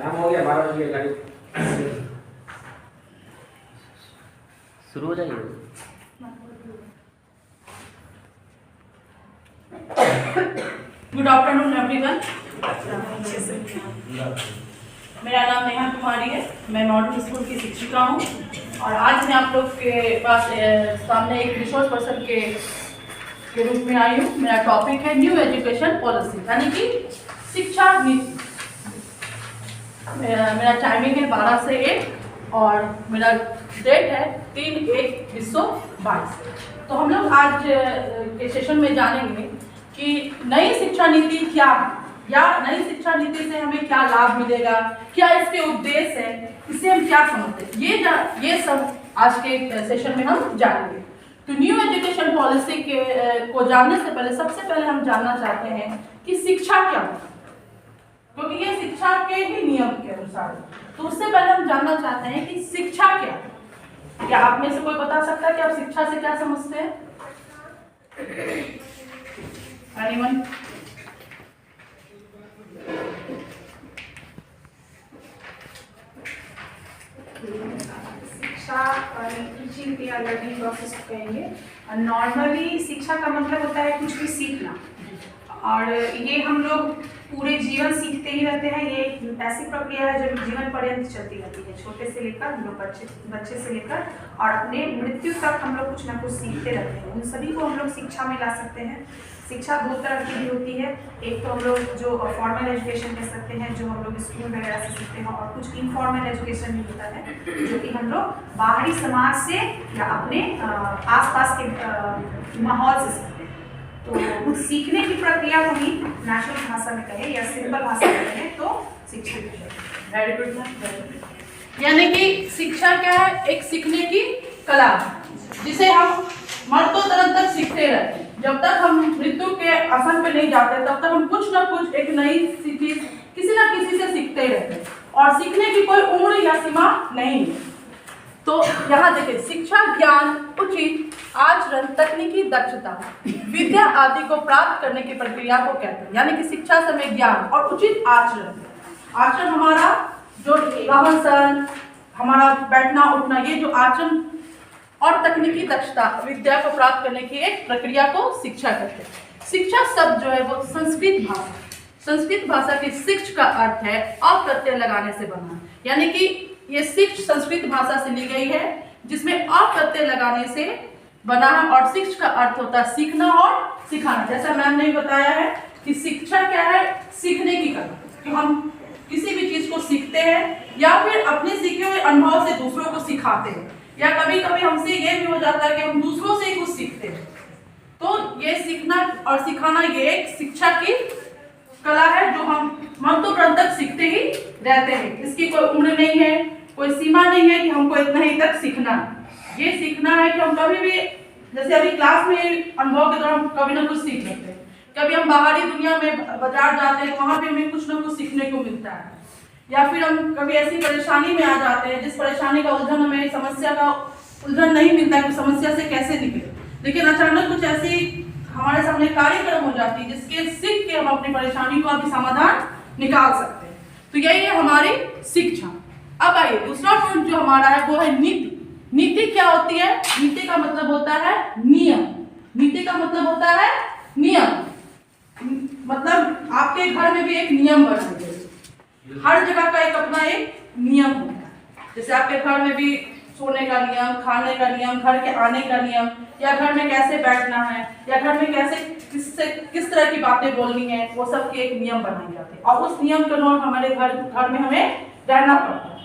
काम हो गया 12 बजे करीब शुरू हो जाएगी। Good afternoon everyone. मेरा नाम नेहा कुमारी है, मैं मॉडल स्कूल की शिक्षिका हूँ और आज मैं आप लोग के पास सामने एक रिसोर्स पर्सन के रूप में आई हूँ। मेरा टॉपिक है न्यू एजुकेशन पॉलिसी, यानी कि शिक्षा नीति। मेरा टाइमिंग है 12 से 1 और मेरा डेट है 3/1/2022। तो हम लोग आज के सेशन में जानेंगे कि नई शिक्षा नीति क्या है या नई शिक्षा नीति से हमें क्या लाभ मिलेगा, क्या इसके उद्देश्य है, इससे हम क्या समझते हैं, ये सब आज के सेशन में हम जानेंगे। तो न्यू एजुकेशन पॉलिसी को जानने से पहले सबसे पहले हम जानना चाहते हैं कि शिक्षा क्या है, क्योंकि ये शिक्षा के ही नियम के अनुसार। तो उससे पहले हम जानना चाहते हैं कि शिक्षा क्या है। क्या आप में से कोई बता सकता है कि आप शिक्षा से क्या समझते हैं? एनीवन? शिक्षा टीचिंग या लर्निंग प्रोसेस को कहेंगे। नॉर्मली शिक्षा का मतलब होता है कुछ भी सीखना, और ये हम लोग पूरे जीवन सीखते ही रहते हैं। ये एक ऐसी प्रक्रिया है जो जीवन पर्यंत चलती रहती है, छोटे से लेकर हम लोग बच्चे से लेकर और अपने मृत्यु तक हम लोग कुछ ना कुछ सीखते रहते हैं। उन सभी को हम लोग शिक्षा में ला सकते हैं। शिक्षा दो तरह की भी होती है, एक तो हम लोग जो फॉर्मल एजुकेशन कह सकते हैं, जो हम लोग स्कूल वगैरह से सीखते हैं, और कुछ इनफॉर्मल एजुकेशन भी होता है जो कि हम लोग बाहरी समाज से या अपने आसपास के माहौल से सीखते हैं। तो सीखने की प्रक्रिया को ही नेचुरल भाषा में कहें या सिंपल भाषा में कहें तो शिक्षा है। Very good. यानी कि शिक्षा क्या है? एक सीखने की कला जिसे हम मरतोदरन तक सीखते रहते हैं। जब तक हम मृत्यु के आसन पे नहीं जाते तब तक हम कुछ ना कुछ एक नई चीज किसी ना किसी से सीखते रहते हैं, और सीखने की कोई उम्र या सीमा नहीं है। तो यहाँ देखिए, शिक्षा ज्ञान, उचित आचरण, तकनीकी दक्षता, विद्या आदि को प्राप्त करने की प्रक्रिया को कहते हैं। यानी कि शिक्षा से हमें ज्ञान और उचित आचरण हमारा जो रहन सहन, हमारा बैठना उठना, ये जो आचरण और तकनीकी दक्षता, विद्या को प्राप्त करने की एक प्रक्रिया को शिक्षा कहते हैं। शिक्षा शब्द जो है वो संस्कृत भाषा की शिक्ष का अर्थ है अप्रत्यय लगाने से बना, यानी कि ये शिक्ष संस्कृत भाषा से ली गई है जिसमें अप्रत्यय लगाने से बना है, और शिक्ष का अर्थ होता है सीखना और सिखाना। जैसा मैम ने बताया है कि शिक्षा क्या है? सीखने की कला, कि हम किसी भी चीज को सीखते हैं या फिर अपने सीखे हुए अनुभव से दूसरों को सिखाते हैं, या कभी कभी हमसे ये भी हो जाता है कि हम दूसरों से ही कुछ सीखते हैं। तो ये सीखना और सिखाना ये एक शिक्षा की कला है जो हम मरतोदरन तक सीखते ही रहते हैं। इसकी कोई उम्र नहीं है, कोई सीमा नहीं है कि हमको इतना ही तक सीखना है। ये सीखना है कि हम कभी भी, जैसे अभी क्लास में अनुभव के दौरान कभी ना कुछ सीख लेते हैं, कभी हम बाहरी दुनिया में बाजार जाते हैं, वहां पे हमें कुछ ना कुछ सीखने को मिलता है, या फिर हम कभी ऐसी परेशानी में आ जाते हैं जिस परेशानी का उलझन, हमें समस्या का उलझन नहीं मिलता है कि समस्या से कैसे निकले, लेकिन अचानक कुछ ऐसी हमारे सामने कार्यक्रम हो जाती है जिसके सीख के हम अपनी परेशानी को अभी समाधान निकाल सकते हैं। तो यही है हमारी शिक्षा। अब आइए, दूसरा पॉइंट जो हमारा है वो है नीति। नीति क्या होती है? नीति का मतलब होता है नियम। नीति का मतलब होता है नियम, मतलब आपके घर में भी एक नियम बना है। हर जगह का एक अपना एक नियम होता है। जैसे आपके घर में भी सोने का नियम, खाने का नियम, घर के आने का नियम, या घर में कैसे बैठना है, या घर में कैसे किस तरह की बातें बोलनी है, वो सब के एक नियम बनाए जाते हैं, और उस नियम के अनुसार हमारे घर में हमें रहना पड़ता है।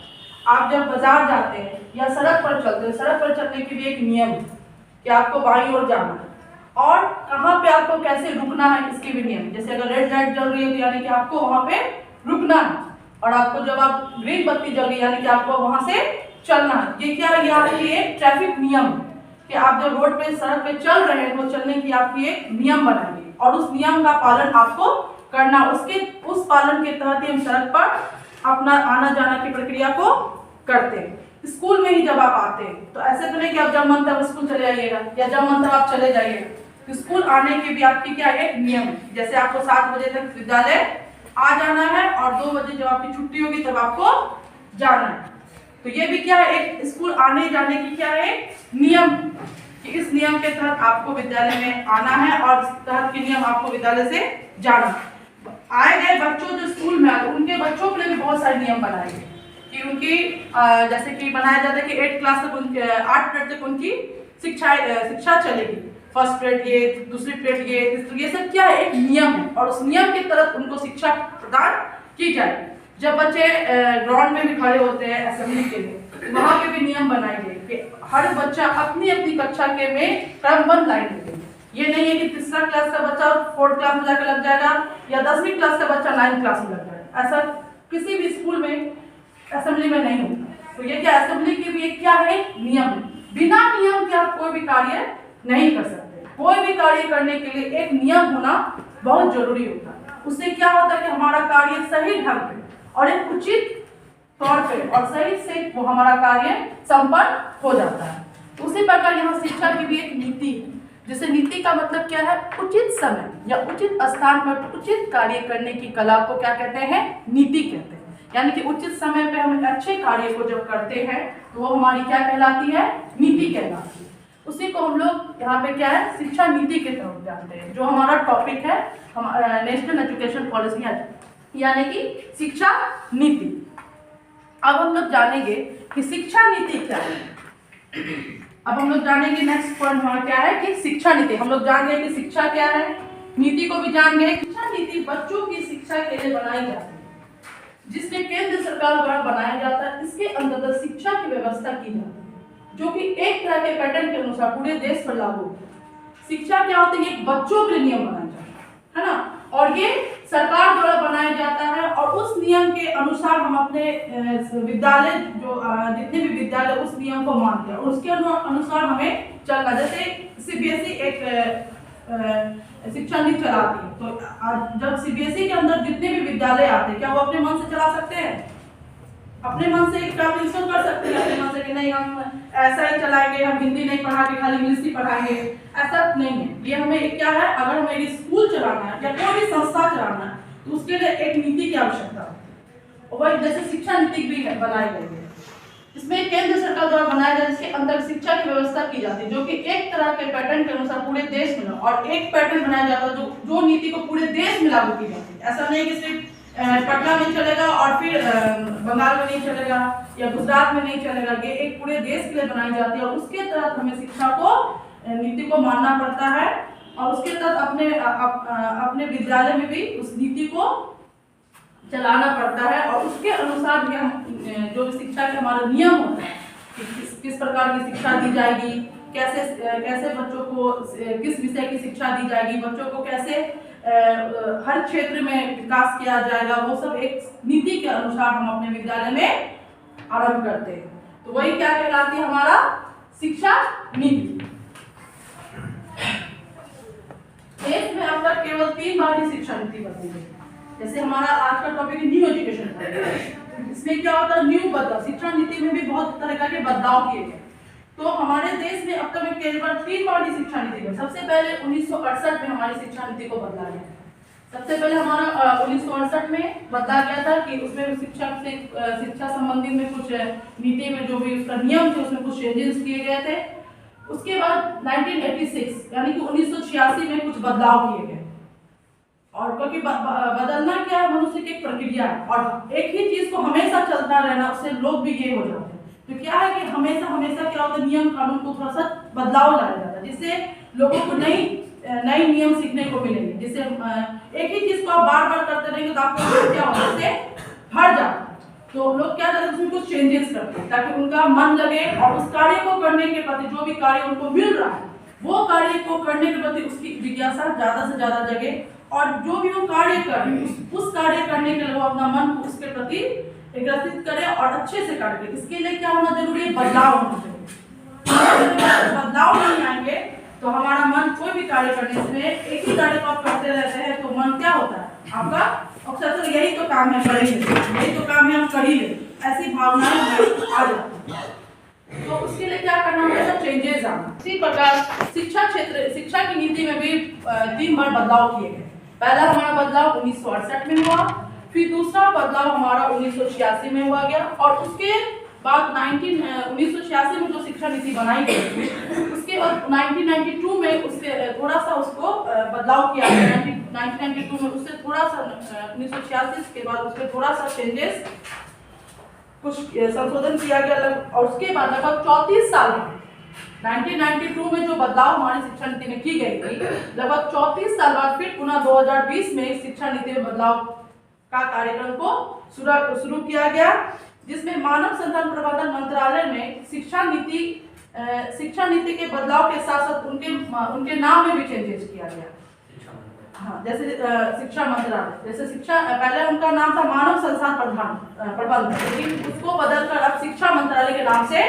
आप जब बाजार जाते हैं या सड़क पर चलते हैं, सड़क पर चलने के लिए एक नियम है कि आपको बाईं ओर जाना है, और कहाँ पे आपको कैसे रुकना है इसके भी नियम। जैसे अगर रेड लाइट जल रही है तो यानी कि आपको वहां पे रुकना है, और आपको जब आप ग्रीन बत्ती जल रही है यानी कि आपको वहां से चलना है। ये क्या है? ये आपके एक ट्रैफिक नियम कि आप जब रोड पे सड़क पे चल रहे हैं तो चलने की आपकी एक नियम बनाएंगे, और उस नियम का पालन आपको करना। उस पालन के तहत ही हम सड़क पर अपना आना जाना की प्रक्रिया को करते हैं। स्कूल में ही जब आप आते हैं तो ऐसे तो नहीं कि आप जब मन तब स्कूल चले आइएगा या जब मन तब आप चले जाइएगा। तो स्कूल आने के भी आपकी क्या एक नियम है। जैसे आपको 7 बजे तक विद्यालय आ जाना है और 2 बजे जब आपकी छुट्टी होगी तब आपको जाना है। तो ये भी क्या है, एक स्कूल आने जाने की क्या है नियम, कि इस नियम के तहत आपको विद्यालय में आना है और इस तहत के नियम आपको विद्यालय से जाना। आए गए बच्चों जो स्कूल में आते उनके बच्चों के लिए भी बहुत सारे नियम बनाए गए कि उनकी जैसे कि बनाया जाता है कि 8 क्लास तक उनके 8 पीरियड तक उनकी शिक्षा चलेगी। फर्स्ट पीरियड ये, दूसरी पीरियड ये सब क्या है, एक नियम है और उस नियम के तहत उनको शिक्षा प्रदान की जाएगी। जब बच्चे ग्राउंड में भी खड़े होते हैं असेंबली के लिए, वहाँ पे भी नियम बनाए गए कि हर बच्चा अपनी अपनी कक्षा के में क्रमबद्ध लाइन में। ये नहीं है कि तीसरा क्लास का बच्चा 4th क्लास में जाकर लग जाएगा या 10वीं क्लास का बच्चा 9th क्लास में लग जाएगा, ऐसा किसी भी स्कूल में असेंबली में नहीं होता। तो ये क्या असेंबली के भी एक क्या है नियम है। बिना नियम के आप कोई भी कार्य नहीं कर सकते। कोई भी कार्य करने के लिए एक नियम होना बहुत जरूरी होता है। उससे क्या होता है कि हमारा कार्य सही ढंग पे और एक उचित तौर पे और सही से वो हमारा कार्य संपन्न हो जाता है। उसी प्रकार यहाँ शिक्षा की भी एक नीति है, जैसे नीति का मतलब क्या है, उचित समय या उचित स्थान पर उचित कार्य करने की कला को क्या कहते हैं, नीति कहते हैं। यानी कि उचित समय पे हम अच्छे कार्य को जब करते हैं तो वो हमारी क्या कहलाती है, नीति कहलाती है। उसी को हम लोग यहाँ पे क्या है, शिक्षा नीति के तरफ जानते हैं, जो हमारा टॉपिक है नेशनल एजुकेशन पॉलिसी यानी कि शिक्षा नीति। अब हम लोग जानेंगे कि शिक्षा नीति क्या है। अब हम लोग जानेंगे नेक्स्ट पॉइंट हमारा क्या है कि शिक्षा नीति। हम लोग जान गए कि शिक्षा क्या है, नीति को भी जान गए। शिक्षा नीति बच्चों की शिक्षा के लिए बनाई जाती है, जिससे केंद्र सरकार द्वारा बनाया जाता है। इसके अंतर्गत शिक्षा की व्यवस्था की जाती है, जो कि एक तरह के पैटर्न के अनुसार पूरे देश पर लागू होती है। शिक्षा क्या होती है, एक बच्चों के लिए नियम बनाया जाता है ना, और ये सरकार द्वारा बनाया जाता है और उस नियम के अनुसार हम अपने विद्यालय जो जितने भी विद्यालय उस नियम को मानते हैं और उसके अनुसार हमें चलना। जैसे सीबीएसई एक शिक्षा नीति चलाती है, तो जब सीबीएसई के अंदर जितने भी विद्यालय आते हैं क्या वो अपने मन से चला सकते हैं? अपने मन से क्या प्रिंसिपल कर सकते हैं अपने मन से कि नहीं हम ऐसा ही चलाएंगे, हम हिंदी नहीं पढ़ा के खाली इंग्लिश ही पढ़ाएंगे, ऐसा नहीं है। ये हमें क्या है, अगर हमें एक स्कूल चलाना है या कोई भी संस्था चलाना है तो उसके लिए एक नीति की आवश्यकता है। और वही जैसे शिक्षा नीति भी बनाई गई है, इसमें केंद्र सरकार द्वारा बनाया जाए, जिसके अंदर शिक्षा की व्यवस्था की जाती है, जो कि एक तरह के पैटर्न के अनुसार पूरे देश में और एक पैटर्न बनाया जाता है जो नीति को पूरे देश में लागू की जाती है। ऐसा नहीं कि सिर्फ पटना में चलेगा और फिर बंगाल में नहीं चलेगा या गुजरात में नहीं चलेगा। ये एक पूरे देश के लिए बनाई जाती है और उसके तहत हमें शिक्षा को नीति को मानना पड़ता है और उसके तहत अपने विद्यालय में भी उस नीति को चलाना पड़ता है और उसके अनुसार भी हम जो शिक्षा के हमारे नियम होते हैं कि किस प्रकार की शिक्षा दी जाएगी, कैसे बच्चों को किस विषय की शिक्षा दी जाएगी, बच्चों को कैसे हर क्षेत्र में विकास किया जाएगा, वो सब एक नीति के अनुसार हम अपने विद्यालय में आरंभ करते हैं। तो वही क्या कहलाती है, हमारा शिक्षा नीति। देश में अब तक केवल 3 बार ही शिक्षा नीति बदली गई। जैसे हमारा आज का टॉपिक है न्यू एजुकेशन पॉलिसी, इसमें क्या होता है, न्यू बदलाव। शिक्षा नीति में भी बहुत तरह के बदलाव किए गए। तो हमारे देश में अब तक केवल 3 बार ही शिक्षा नीति बदली। सबसे पहले 1968 में हमारी शिक्षा नीति को बदला गया। सबसे पहले हमारा 1968 में बदला गया था कि उसमें शिक्षा संबंधी में कुछ नीति में जो भी उसका नियम थे उसमें कुछ चेंजेस किए गए थे। उसके बाद 1986 यानी कि 1986 में कुछ बदलाव किए गए। और क्योंकि बदलना क्या है, मनुष्य की एक प्रक्रिया है और एक ही चीज को हमेशा चलता रहना, उससे लोग भी ये हो जाते हैं। तो क्या है कि हमेशा क्या होता है, नियम कानून को थोड़ा सा बदलाव लाया जाता है, जिससे लोगों को नई नियम सीखने को मिलेंगे। जिससे एक ही चीज को आप बार बार करते रहेंगे तो आपको क्या होगा, उससे भर जाता है। तो लोग क्या करते हैं, उसमें कुछ चेंजेस करते हैं ताकि उनका मन लगे और उस कार्य को करने के प्रति जो भी कार्य उनको मिल रहा है वो कार्य को करने के प्रति उसकी जिज्ञासा ज्यादा से ज्यादा जगे और जो भी वो कार्य करें उस कार्य करने के लिए वो अपना मन को उसके प्रति एकत्रित करें और अच्छे से कार्य करें। इसके लिए क्या होना जरूरी है, बदलाव होना चाहिए। बदलाव नहीं आएंगे तो हमारा मन कोई भी कार्य करने से, एक ही कार्य को आप करते रहते हैं तो मन क्या होता है आपका, अक्सर यही तो काम है, करेंगे यही तो काम है, हम कर ही ले, ऐसी भावनाएं आ जाती है। तो उसके लिए क्या करना होगा, चेंजेस आना। इसी प्रकार शिक्षा की नीति में भी 3 बार बदलाव किए गए। पहला हमारा बदलाव 1968 में हुआ, फिर दूसरा बदलाव हमारा 1986 में हुआ गया, और उसके बाद 1986 में जो शिक्षा नीति बनाई गई थी, उसके बाद 1992 में उसके थोड़ा सा उसको बदलाव किया गया। 1992 में उससे थोड़ा सा 1986 के बाद उसमें थोड़ा सा चेंजेस, कुछ संशोधन किया गया, और उसके बाद लगभग 34 साल 1992 में जो बदलाव हमारी शिक्षा नीति में की गई थी, लगभग 34 साल बाद फिर पुनः 2020 में शिक्षा नीति में बदलाव का कार्यक्रम को शुरू किया गया, जिसमें मानव संसाधन प्रबंधन मंत्रालय में शिक्षा नीति के बदलाव के साथ साथ उनके नाम में भी चेंजेस किया गया। हाँ, जैसे शिक्षा मंत्रालय, जैसे शिक्षा पहले उनका नाम था मानव संसाधन प्रबंधन, लेकिन उसको बदलकर अब शिक्षा मंत्रालय के नाम से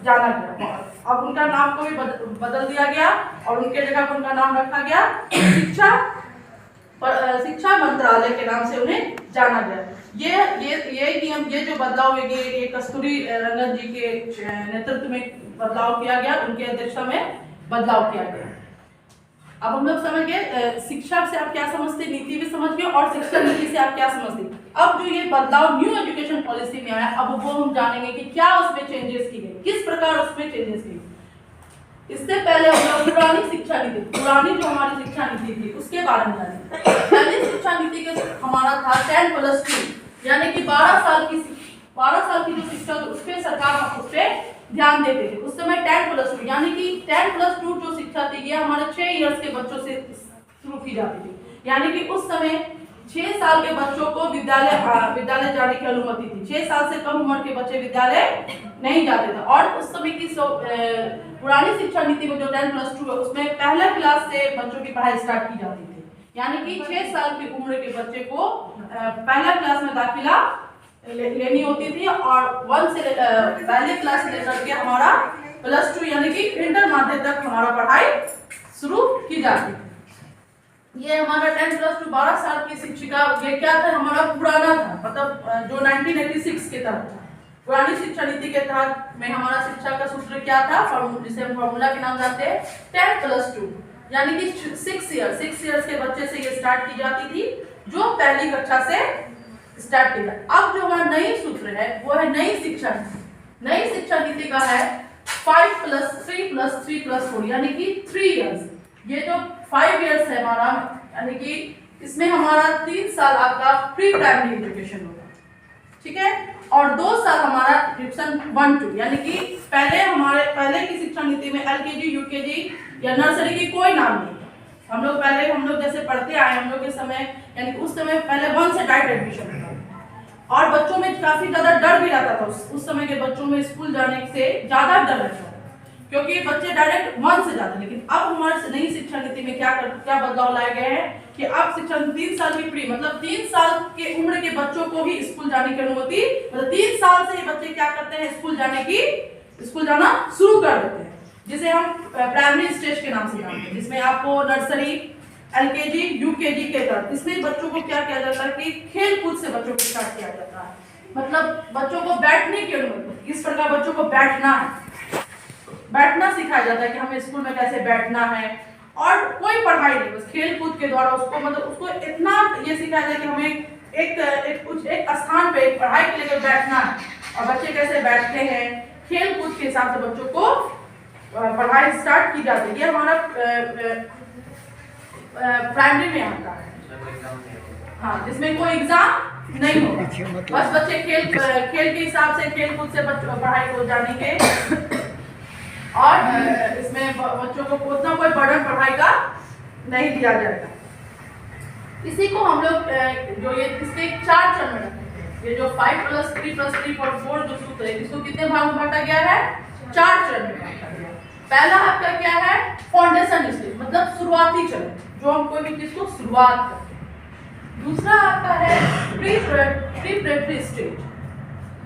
जाना गया। अब उनका नाम को भी बदल दिया गया और उनके जगह पर उनका नाम रखा गया शिक्षा मंत्रालय के नाम से उन्हें जाना गया। ये नियम, ये जो बदलाव हुए, ये कस्तूरी रंगन जी के नेतृत्व में बदलाव किया गया, उनके अध्यक्षता में बदलाव किया गया। अब हम लोग समझ गए शिक्षा से आप क्या समझते, नीति भी समझ गए, और शिक्षा नीति से आप क्या समझते। अब जो ये बदलाव न्यू एजुकेशन पॉलिसी में आया, अब वो हम जानेंगे कि क्या उसमें चेंजेस की गई, किस प्रकार उसमें चेंजेस की। इससे पहले हम लोग पुरानी शिक्षा नीति, पुरानी जो हमारी शिक्षा नीति थी उसके बारे में जानेंगे। पहली शिक्षा नीति के हमारा था 10+2, यानी कि 12 साल की जो शिक्षा, उस पर सरकार उस पर ध्यान देते थे। उस समय 10+2 यानी कि 10+2 जो शिक्षा थी, ये हमारे 6 इयर्स के बच्चों से शुरू की जाती थी। यानी कि उस समय 6 साल के बच्चों को विद्यालय जाने की अनुमति थी। 6 साल से कम उम्र के बच्चे विद्यालय नहीं जाते थे। और उस समय की पुरानी शिक्षा नीति में जो 10+2 है, उसमें पहला क्लास से बच्चों की पढ़ाई स्टार्ट की जाती थी। यानी कि 6 साल की उम्र के बच्चे को पहला क्लास में दाखिला लेनी होती थी, और 1 से पहले क्लास से लेकर के हमारा +2 यानी कि इंटर माध्यमिक तक हमारा पढ़ाई शुरू की जाती थी। ये हमारा 10+2 12 साल की शिक्षिका, ये क्या था, हमारा पुराना था, मतलब जो 1986 के तहत था। पुरानी शिक्षा नीति के तहत में हमारा शिक्षा का सूत्र क्या था, जिसे हम फॉर्मूला के नाम जानते हैं 10+2, यानी कि 6 इयर्स के बच्चे से ये स्टार्ट की जाती थी, जो पहली कक्षा से स्टार्ट किया। अब जो हमारा नई सूत्र है वो है नई शिक्षा नीति। नई शिक्षा नीति का है 5+3+3+4 यानी कि 3 इयर्स। ये जो 5 इयर्स है हमारा, यानी कि इसमें हमारा 3 साल आपका प्री प्राइमरी एजुकेशन होगा, ठीक है, और 2 साल हमारा डिवीजन 1-2, यानी कि पहले की शिक्षा नीति में LKG, UKG या नर्सरी की कोई नाम नहीं। हम लोग जैसे पढ़ते आए, हम लोग के समय, यानी उस समय पहले 1 से डायरेक्ट एडमिशन होता, और बच्चों में काफी ज्यादा डर भी रहता था। उस समय के बच्चों में स्कूल जाने से ज्यादा डर रहता था, क्योंकि बच्चे डायरेक्ट 1 से जाते। लेकिन अब हमारे नई शिक्षा नीति में क्या बदलाव लाए गए हैं कि अब शिक्षा 3 साल की प्री, मतलब 3 साल के उम्र के बच्चों को भी स्कूल जाने की अनुमति, मतलब 3 साल से ये बच्चे क्या करते हैं, स्कूल जाना शुरू कर देते हैं, जिसे हम प्राइमरी स्टेज के नाम से जानते हैं, जिसमें आपको नर्सरी, LKG, UKG के तहत इसमें बच्चों को क्या किया जाता है कि खेल कूद से बच्चों को स्टार्ट किया जाता है। मतलब बच्चों को बैठने की अनुमति, इस प्रकार बच्चों को बैठना सिखाया जाता है कि हमें स्कूल में कैसे बैठना है, और कोई पढ़ाई नहीं, बस खेल कूद के द्वारा उसको इतना ये सिखाया जाए कि हमें एक स्थान पे एक पढ़ाई के लिए बैठना है, और बच्चे कैसे बैठते हैं, खेल कूद के हिसाब से बच्चों को पढ़ाई स्टार्ट की जाती है। ये हमारा प्राइमरी में आता है, हाँ, जिसमें कोई एग्जाम नहीं होगा, बस बच्चे खेल के हिसाब से, खेल कूद से पढ़ाई को जानेंगे, और इसमें बच्चों को उतना कोई बर्डन पढ़ाई का नहीं दिया जाएगा। इसी को हम लोग जो ये इसके 4 चरण में रखते हैं। ये जो 5+3+3+4 जो सूत्र है, इसको कितने भाग में बांटा गया है, 4 चरण में बांटा गया है। पहला आपका क्या है, फाउंडेशन स्टेज, मतलब शुरुआती चरण, जो हम कोई भी चीज को शुरुआत करते हैं। दूसरा आपका है प्री स्टेज,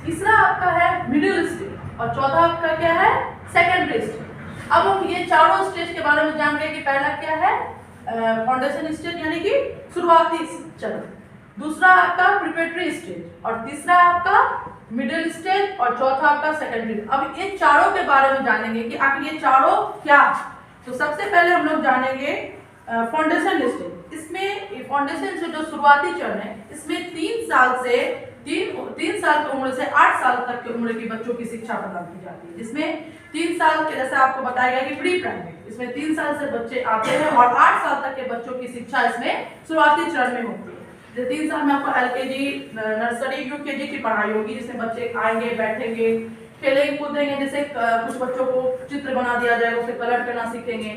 तीसरा आपका है मिडिल स्टेज, और चौथा आपका क्या है, सेकेंडरी स्टेज। अब हम ये चारों स्टेज के बारे में जान गए कि पहला क्या है, फाउंडेशन स्टेज यानी कि शुरुआती चरण, दूसरा आपका प्रिपरेटरी स्टेज, और तीसरा आपका मिडिल स्टेज, और चौथा आपका सेकेंडरी। अब ये चारों के बारे में जानेंगे कि आखिर ये चारों क्या। तो सबसे पहले हम लोग जानेंगे फाउंडेशन स्टेज। इसमें फाउंडेशन से जो शुरुआती चरण है, इसमें 3 साल की उम्र से 8 साल तक की उम्र के बच्चों की शिक्षा प्रदान की जाती है, जिसमें 3 साल के, जैसे आपको बताया गया कि प्री प्राइमरी, इसमें 3 साल से बच्चे आते हैं और 8 साल तक के बच्चों की शिक्षा इसमें शुरुआती चरण में होती है। जैसे 3 साल में आपको LKG, नर्सरी, UKG की पढ़ाई होगी, जिसमें बच्चे आएंगे, बैठेंगे, खेलेंगे, कूदेंगे। जैसे कुछ बच्चों को चित्र बना दिया जाएगा, उसे कलर करना सीखेंगे,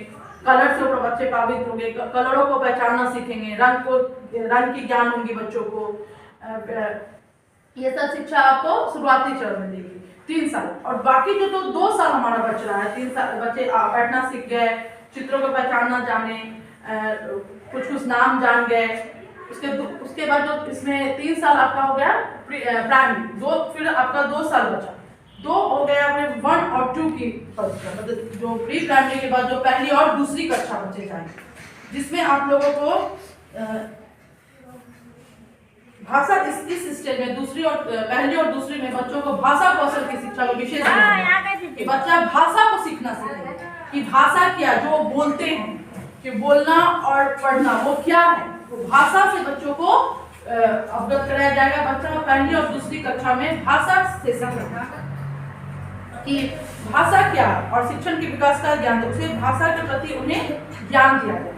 कलर से ऊपर बच्चे प्रभावित होंगे, कलरों को पहचानना सीखेंगे, रंग की ज्ञान होंगी बच्चों को। ये सब शिक्षा आपको शुरुआती चरण में देगी 3 साल। और बाकी जो तो 2 साल हमारा बच रहा है, 3 साल बच्चे बैठना सीख गए, चित्रों को पहचानना जाने, कुछ नाम जान गए। उसके बाद जो इसमें 3 साल आपका हो गया प्राइमरी, फिर आपका 2 साल बचा, 2 हो गया अपने 1 और 2 की परीक्षा, मतलब जो प्री प्राइमरी के बाद जो पहली और दूसरी कक्षा बच्चे जाएंगे, जिसमें आप लोगों को भाषा इस स्टेज में पहली और दूसरी में बच्चों को भाषा कौशल की शिक्षा को विशेष कि बच्चा भाषा को सीखना सीखेगा कि भाषा क्या, जो बोलते हैं, कि बोलना और पढ़ना वो क्या है, तो भाषा से बच्चों को अवगत कराया जाएगा। बच्चा पहली और दूसरी कक्षा में भाषा से सीखेगा कि भाषा क्या और शिक्षण के विकास का ज्ञान, उसे भाषा के प्रति उन्हें ज्ञान दिया जाए।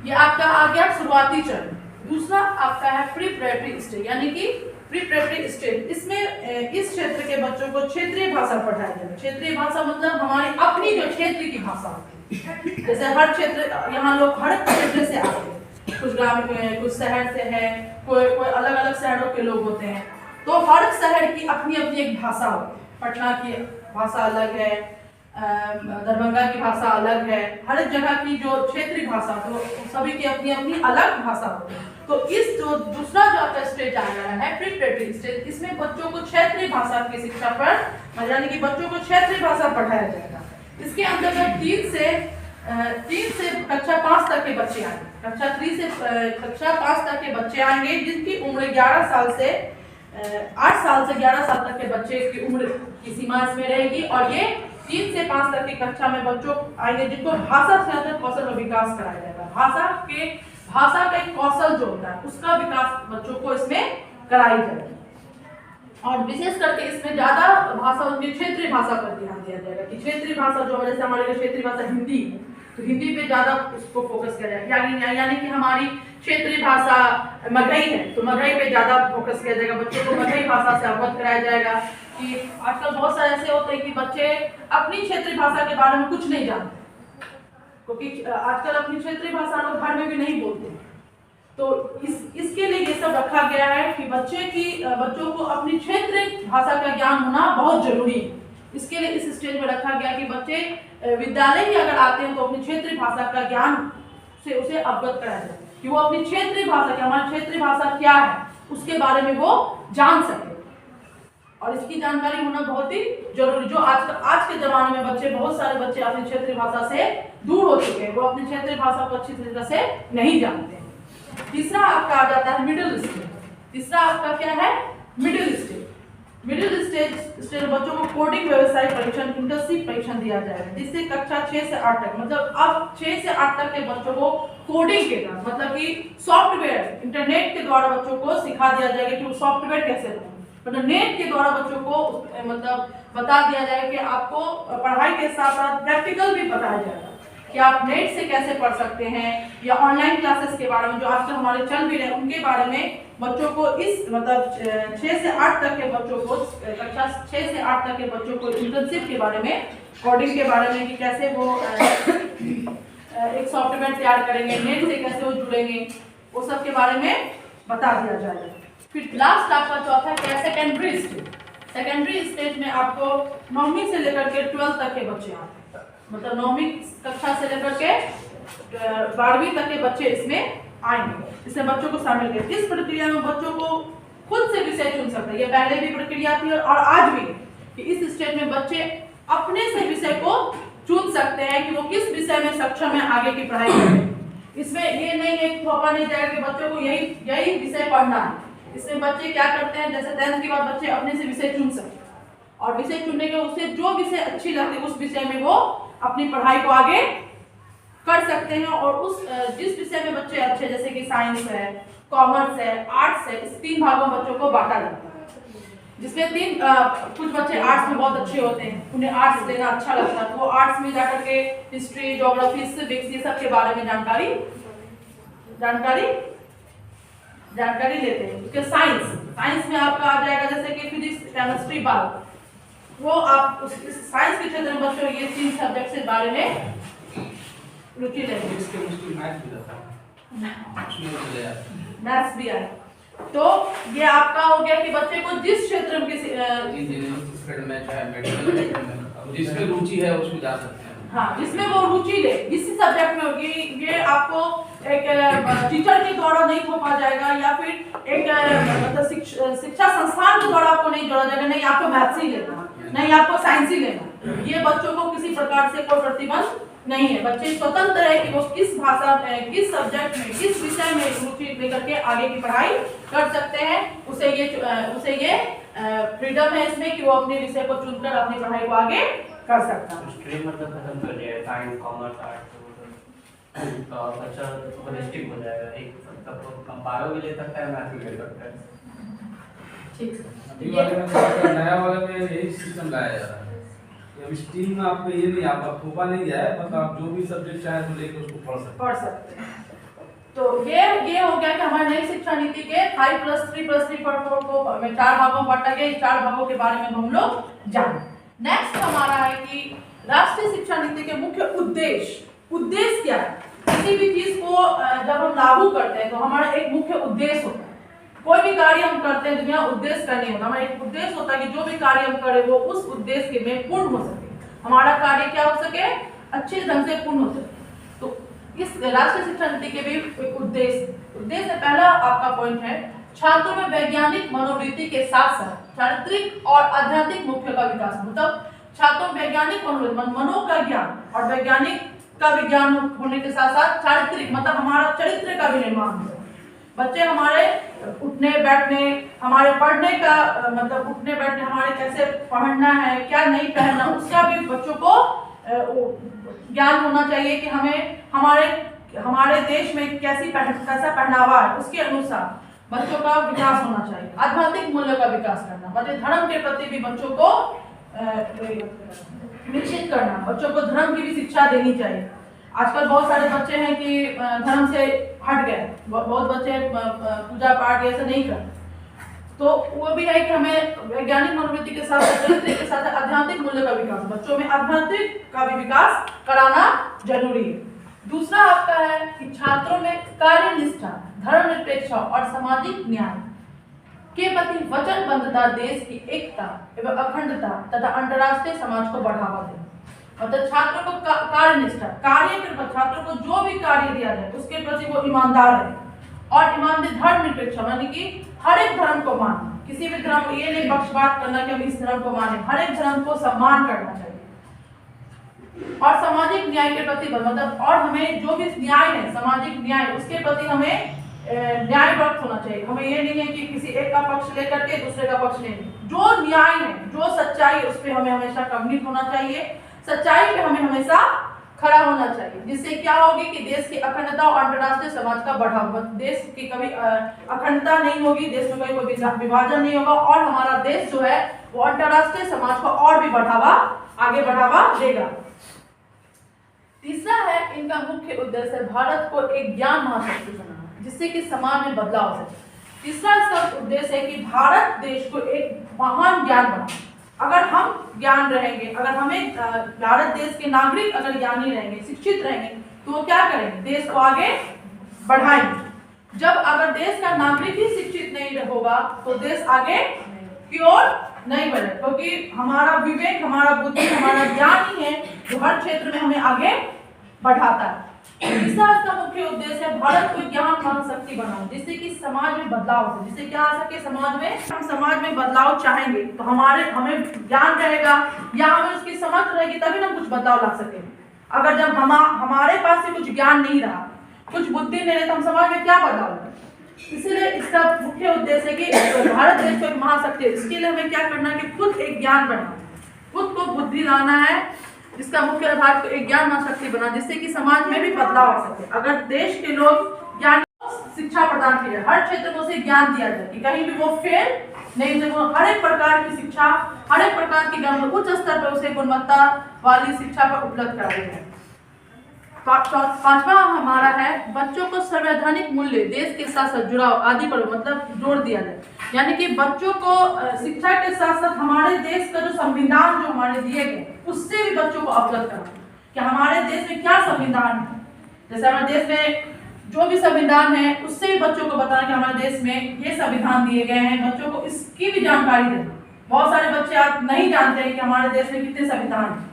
ये आपका आ गया शुरुआती चरण। दूसरा आपका है प्री प्रेपरेटरी स्टेज, यानी कि प्री प्रेपरेटरी स्टेज। इसमें इस क्षेत्र के बच्चों को क्षेत्रीय भाषा पढ़ाया जाएगा। क्षेत्रीय भाषा मतलब हमारी अपनी जो क्षेत्र की भाषा होती है, जैसे हर क्षेत्र, यहाँ लोग हर क्षेत्र से आते हैं, कुछ ग्राम के, कुछ शहर से है, कोई अलग अलग शहरों के लोग होते हैं, तो हर शहर की अपनी अपनी एक भाषा होती है। पटना की भाषा अलग है, दरभंगा की भाषा अलग है, हर एक जगह की जो क्षेत्रीय भाषा, तो सभी की अपनी अपनी अलग भाषा होती है। तो इस जो दूसरा जो आपका स्टेज आ रहा है प्री प्रेपरेटरी स्टेज, इसमें बच्चों को क्षेत्रीय भाषा की शिक्षा पर, यानी कि बच्चों को क्षेत्रीय भाषा पढ़ाया जाएगा। इसके अंतर्गत 3 से कक्षा 5 तक के बच्चे आएंगे, कक्षा 3 से कक्षा 5 तक के बच्चे आएंगे, जिनकी उम्र 11 साल से 8 साल से 11 साल तक के बच्चे की उम्र की सीमा इसमें रहेगी। और ये 3 से 5 तक की कक्षा में बच्चों आएंगे जिनको भाषा से कौशल और विकास कराया जाएगा। भाषा का एक कौशल जो होता है उसका विकास बच्चों को इसमें कराई जाएगी। और विशेष करके इसमें ज्यादा भाषा, उनकी क्षेत्रीय भाषा पर ध्यान दिया जाएगा कि क्षेत्रीय भाषा जो जैसे हमारे लिए क्षेत्रीय भाषा हिंदी है, तो हिंदी पे ज्यादा उसको फोकस किया जाएगा। यानी कि हमारी क्षेत्रीय भाषा मगही है, तो मगही पे ज्यादा फोकस किया जाएगा। बच्चों को मगही भाषा से अवगत कराया जाएगा कि आजकल बहुत सारे ऐसे होते हैं कि बच्चे अपनी क्षेत्रीय भाषा के बारे में कुछ नहीं जानते, क्योंकि आजकल अपनी क्षेत्रीय भाषा लोग घर में भी नहीं बोलते। तो इसके लिए ये सब रखा गया है कि बच्चों को अपनी क्षेत्रीय भाषा का ज्ञान होना बहुत जरूरी है। इसके लिए इस स्टेज में रखा गया कि बच्चे विद्यालय ही अगर आते हैं तो अपनी क्षेत्रीय भाषा का ज्ञान से उसे अवगत कराया जाए, कि वो अपनी क्षेत्रीय भाषा, कि हमारी क्षेत्रीय भाषा क्या है, उसके बारे में वो जान सके। और इसकी जानकारी होना बहुत ही जरूरी, जो आज के जमाने में बहुत सारे बच्चे अपनी क्षेत्रीय भाषा से दूर हो चुके हैं, वो अपनी क्षेत्रीय भाषा को अच्छी तरह से नहीं जानते हैं। तीसरा आपका आ जाता है मिडिल स्टेज। तीसरा आपका क्या है? Middle stage. मिडिल स्टेज बच्चों को कोडिंग, व्यवसायिक परीक्षण, इंटर्नशिप परीक्षण दिया जाएगा, जिससे कक्षा 6 से 8 तक, मतलब अब 6 से 8 तक के बच्चों को कोडिंग के द्वारा, मतलब कि सॉफ्टवेयर, इंटरनेट के द्वारा बच्चों को सिखा दिया जाएगा कि वो सॉफ्टवेयर कैसे बनाए। मतलब नेट के द्वारा बच्चों को मतलब बता दिया जाएगा कि आपको पढ़ाई के साथ साथ प्रैक्टिकल भी बताया जाएगा कि आप नेट से कैसे पढ़ सकते हैं, या ऑनलाइन क्लासेस के बारे में जो आजकल हमारे चल भी रहे हैं उनके बारे में बच्चों को इस मतलब 6 से 8 तक के बच्चों को, कक्षा 6 से 8 तक के बच्चों को इंटर्नशिप के बारे में, कोडिंग के बारे में कि कैसे वो एक सॉफ्टवेयर तैयार करेंगे, नेट से कैसे वो जुड़ेंगे, वो सब के बारे में बता दिया जाएगा। फिर लास्ट आपका चौथा क्या है? Secondary stage. सेकेंडरी स्टेज में आपको 9वीं से लेकर के 12th तक के बच्चे आते हैं, मतलब 9वीं कक्षा से लेकर के 12वीं तक के बच्चे इसमें आएंगे। इसमें बच्चों को शामिल किया। इस प्रक्रिया में बच्चों को खुद से विषय चुन सकते हैं। ये पहले भी प्रक्रिया थी और आज भी कि इस स्टेज में बच्चे अपने से विषय को चुन सकते हैं कि वो किस विषय में सक्षम है आगे की पढ़ाई करें। इसमें ये नहीं है, थोपा नहीं जाएगा कि बच्चों को यही विषय पढ़ना है। इसमें बच्चे क्या करते हैं, जैसे 10th के बाद बच्चे अपने से विषय चुन सकते हैं और विषय चुनने के उससे जो विषय अच्छी लगती है उस विषय में वो अपनी पढ़ाई को आगे कर सकते हैं। और उस जिस विषय में बच्चे अच्छे, जैसे कि साइंस है, कॉमर्स है, आर्ट्स है, इस 3 भागों में बच्चों को बांटा जाता है। जिसमें कुछ बच्चे आर्ट्स में बहुत अच्छे होते हैं, उन्हें आर्ट्स लेना अच्छा लगता है, तो वो आर्ट्स में जाकर के हिस्ट्री, ज्योग्राफी, सिविक्स, ये सब के बारे में जानकारी लेते हैं। उसके साइंस में आपका आ जाएगा जैसे कि फिजिक्स, केमिस्ट्री, बायो, वो आप उस साइंस के क्षेत्र में बच्चों ये 3 सब्जेक्ट के बारे में रुचि लेंगे। मैथ्स भी है। तो ये आपका हो गया कि बच्चे को जिस क्षेत्र में जिसमें रुचि है उसमें जा सकते हैं। हाँ, जिसमें वो रुचि ले, जिस सब्जेक्ट में होगी। ये आपको एक टीचर के द्वारा नहीं थोपा जाएगा, या फिर एक मतलब शिक्षा संस्थान के द्वारा आपको नहीं जोड़ा जाएगा, नहीं आपको मैथ्स ही लेना, नहीं आपको साइंस ही लेना। ये बच्चों को किसी प्रकार से कोई प्रतिबंध नहीं है। बच्चे स्वतंत्र है कि वो किस भाषा में, किस सब्जेक्ट में, किस विषय में रुचि लेकर के आगे की पढ़ाई कर सकते हैं। उसे ये फ्रीडम है इसमें कि वो अपने विषय को चुनकर अपनी पढ़ाई को आगे कर सकता है। स्ट्रीम मतलब खत्म कर दिया है, साइंस, कॉमर्स, आर्ट्स, तो बच्चा होलिस्टिक हो जाएगा। एक मतलब बायो भी ले सकता है, मैथ भी ले सकता है। ठीक, अभी वाले में नया वाले में यही सिस्टम लाया जा रहा है। अब स्ट्रीम में आपको ये नहीं, आप थोपा नहीं जाए, मतलब आप जो भी सब्जेक्ट चाहे तो लेके उसको पढ़ सकते हैं। तो ये हो गया कि हमारी नई शिक्षा नीति के 5+3+3+4 को 4 भागों में बांटा गया। 4 भागों के बारे में हम लोग जाने। नेक्स्ट हमारा है कि राष्ट्रीय शिक्षा नीति के मुख्य उद्देश्य क्या है। किसी भी चीज को जब हम लागू करते हैं तो हमारा एक मुख्य उद्देश्य होता है। कोई भी कार्य हम करते हैं दुनिया उद्देश्य का नहीं होता, हमारा एक उद्देश्य होता है कि जो भी कार्य हम करें वो उस उद्देश्य में पूर्ण हो सके, हमारा कार्य क्या हो सके, अच्छे ढंग से पूर्ण हो सके। तो इस राष्ट्रीय शिक्षा नीति के भी एक उद्देश्य पहला आपका पॉइंट है, छात्रों में वैज्ञानिक मनोवृत्ति के साथ साथ चारित्रिक और आध्यात्मिक मूल्यों का विकास। मतलब छात्रों में वैज्ञानिक मनो का ज्ञान और वैज्ञानिक का विज्ञान होने के साथ साथ चारित्रिक मतलब हमारा चरित्र का भी निर्माण हो। बच्चे हमारे उठने बैठने, हमारे पढ़ने का मतलब उठने बैठने, हमारे कैसे पढ़ना है, क्या नहीं पहनना, उसका भी बच्चों को ज्ञान होना चाहिए कि हमें हमारे देश में कैसा पहनावा है, उसके अनुसार बच्चों का विकास होना चाहिए। आध्यात्मिक मूल्यों का विकास करना मतलब धर्म के प्रति भी बच्चों को विकसित करना, बच्चों को धर्म की भी शिक्षा देनी चाहिए। आजकल बहुत सारे बच्चे हैं कि धर्म से हट गए, बहुत बच्चे पूजा पाठ ऐसा नहीं करते, तो वो भी है कि हमें वैज्ञानिक मनोवृत्ति के साथ आध्यात्मिक मूल्य का विकास, बच्चों में आध्यात्मिक का भी विकास कराना जरूरी है। दूसरा आपका है कि छात्रों में कार्यनिष्ठा, धर्मनिरपेक्षता और सामाजिक न्याय के प्रति वचनबद्धता, देश की एकता एवं अखंडता तथा अंतर्राष्ट्रीय समाज को बढ़ावा देना। मतलब छात्रों को कार्यनिष्ठा, कार्य के प्रति छात्रों को जो भी कार्य दिया जाए उसके प्रति वो ईमानदार रहे और ईमानदार धर्मनिरपेक्ष यानी कि हर एक धर्म को मानना, किसी भी धर्म ये नहीं पक्षपात करना कि हम इस धर्म को माने, हर एक धर्म को सम्मान करना चाहिए। और सामाजिक न्याय के प्रति मतलब और हमें जो भी न्याय है, सामाजिक न्याय, उसके प्रति हमें न्यायवर्त होना चाहिए। हमें ये नहीं है कि किसी एक का पक्ष लेकर के दूसरे का पक्ष नहीं, जो न्याय है, जो सच्चाई है, उस पर हमें हमेशा कमिट होना चाहिए, सच्चाई पे हमें हमेशा खड़ा होना चाहिए, जिससे क्या होगी कि देश की अखंडता और अंतर्राष्ट्रीय समाज का बढ़ावा, देश की कभी अखंडता नहीं होगी, देश में कोई विभाजन नहीं होगा और हमारा देश जो है वो अंतर्राष्ट्रीय समाज को और भी आगे बढ़ावा देगा। तीसरा है इनका मुख्य उद्देश्य भारत को एक ज्ञान महाशक्ति बनाना, जिससे कि समाज में बदलाव हो सके। तीसरा इसका उद्देश्य है कि भारत देश को एक महान ज्ञान बनाना। अगर हम ज्ञान रहेंगे, अगर हमें भारत देश के नागरिक अगर ज्ञानी रहेंगे, शिक्षित रहेंगे, तो वो क्या करेंगे, देश को आगे बढ़ाएंगे। जब अगर देश का नागरिक ही शिक्षित नहीं होगा तो देश आगे की ओर नहीं बढ़े, क्योंकि हमारा विवेक, हमारा बुद्धि, हमारा ज्ञान ही है जो हर क्षेत्र में हमें आगे बढ़ाता है। तीसरा इसका मुख्य उद्देश्य है भारत को ज्ञान महाशक्ति बनाना, जिससे कि समाज में बदलाव हो, जिससे क्या आ सके समाज में, हम समाज में बदलाव चाहेंगे तो हमें ज्ञान रहेगा या हमें उसकी समझ रहेगी तभी ना कुछ बदलाव ला सकेंगे। अगर जब हमारे पास से कुछ ज्ञान नहीं रहा, कुछ बुद्धि नहीं रही, तो हम समाज में क्या बदलाव लाएंगे। इसलिए इसका मुख्य उद्देश्य है कि भारत देश को एक महाशक्ति है। इसके लिए हमें क्या करना है कि खुद एक ज्ञान बढ़ाना, खुद को बुद्धि लाना है जिसका मुख्य आधार को एक ज्ञान महाशक्ति बना, जिससे कि समाज में भी बदलाव आ सके। अगर देश के लोग ज्ञान शिक्षा प्रदान की जाए, हर क्षेत्र में उसे ज्ञान दिया जाए कि कहीं भी वो फेल नहीं, जब हर एक प्रकार की शिक्षा, हर एक प्रकार की ज्ञान उच्च स्तर पर उसे गुणवत्ता वाली शिक्षा पर उपलब्ध कराई जाए। पांचवा हमारा है बच्चों को संवैधानिक मूल्य, देश के साथ साथ जुड़ाव आदि पर मतलब जोर दिया जाए। यानी कि बच्चों को शिक्षा के साथ साथ हमारे देश का जो संविधान जो हमारे दिए गए उससे भी बच्चों को अवगत कराना कि हमारे देश में क्या संविधान है। जैसे हमारे देश में जो भी संविधान है उससे भी बच्चों को बताना कि हमारे देश में ये संविधान दिए गए हैं, बच्चों को इसकी भी जानकारी देना। बहुत सारे बच्चे आप नहीं जानते हैं कि हमारे देश में कितने संविधान हैं,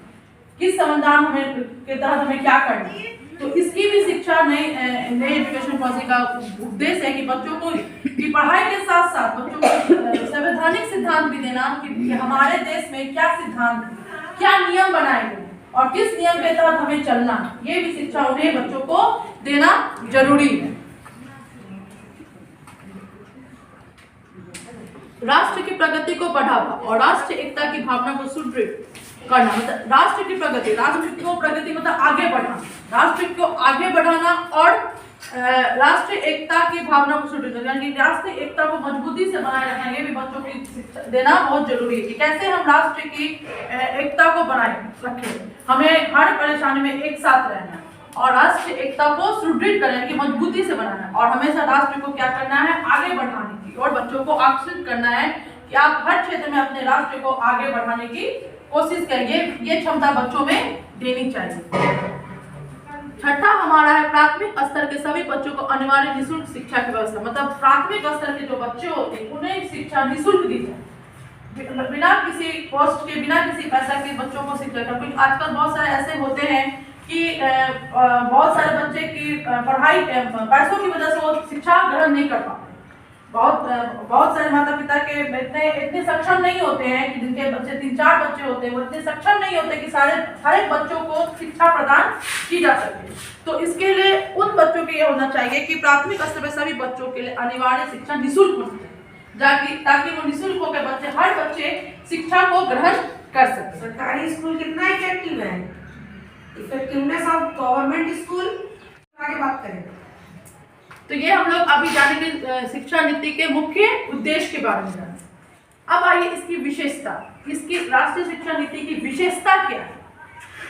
किस संविधान हमें के तहत हमें क्या करना है। तो इसकी भी शिक्षा नई एजुकेशन पॉलिसी का उद्देश्य है कि बच्चों को की पढ़ाई के साथ साथ बच्चों को संवैधानिक सिद्धांत भी देना कि हमारे देश में क्या सिद्धांत, क्या नियम बनाए गए और किस नियम के तहत हमें चलना है। ये भी शिक्षा उन्हें बच्चों को देना जरूरी है। राष्ट्र की प्रगति को बढ़ावा और राष्ट्रीय एकता की भावना को सुदृढ़ करना, मतलब राष्ट्र की प्रगति, राष्ट्र को प्रगति मतलब आगे बढ़ाना, राष्ट्र को आगे बढ़ाना और राष्ट्रीय एकता की भावना को सुदृढ़ करना, यानी राष्ट्रीय एकता को मजबूती से बनाए रखना। ये भी बच्चों की शिक्षा देना बहुत जरूरी है कि कैसे हम राष्ट्र की एकता को बनाए रखें। हमें हर परेशानी में एक साथ रहना है और राष्ट्रीय एकता को सुदृढ़ करने की मजबूती से बनाना है और हमेशा राष्ट्र को क्या करना है, आगे बढ़ाने की, और बच्चों को आकर्षित करना है कि आप हर क्षेत्र में अपने राष्ट्र को आगे बढ़ाने की कोशिश करिए। ये क्षमता बच्चों में देनी चाहिए। छठा हमारा है प्राथमिक स्तर के सभी बच्चों को अनिवार्य निःशुल्क शिक्षा की व्यवस्था, मतलब प्राथमिक स्तर के जो बच्चे होते हैं उन्हें शिक्षा निःशुल्क दी जाए, बिना किसी कॉस्ट के, बिना किसी पैसा के बच्चों को शिक्षा। क्योंकि आजकल बहुत सारे ऐसे होते हैं कि बहुत सारे बच्चे की पढ़ाई पैसों की वजह से वो शिक्षा ग्रहण नहीं कर पाते। बहुत सारे माता पिता के इतने सक्षम नहीं होते हैं कि जिनके बच्चे 3-4 बच्चे होते हैं वो इतने सक्षम नहीं होते कि हर एक बच्चों को शिक्षा प्रदान की जा सके। तो इसके लिए उन बच्चों के ये होना चाहिए कि प्राथमिक स्तर पर सभी बच्चों के लिए अनिवार्य शिक्षा निःशुल्क होनी चाहिए, ताकि वो निःशुल्क होकर बच्चे, हर बच्चे शिक्षा को ग्रहण कर सके। सरकारी स्कूल कितना इफेक्टिव है, इफेक्टिवनेस ऑफ गवर्नमेंट स्कूल आगे बात करें। तो ये हम लोग अभी जानेंगे शिक्षा नीति के मुख्य उद्देश्य के बारे में जानेंगे। अब आइए इसकी विशेषता, इसकी राष्ट्रीय शिक्षा नीति की विशेषता क्या है।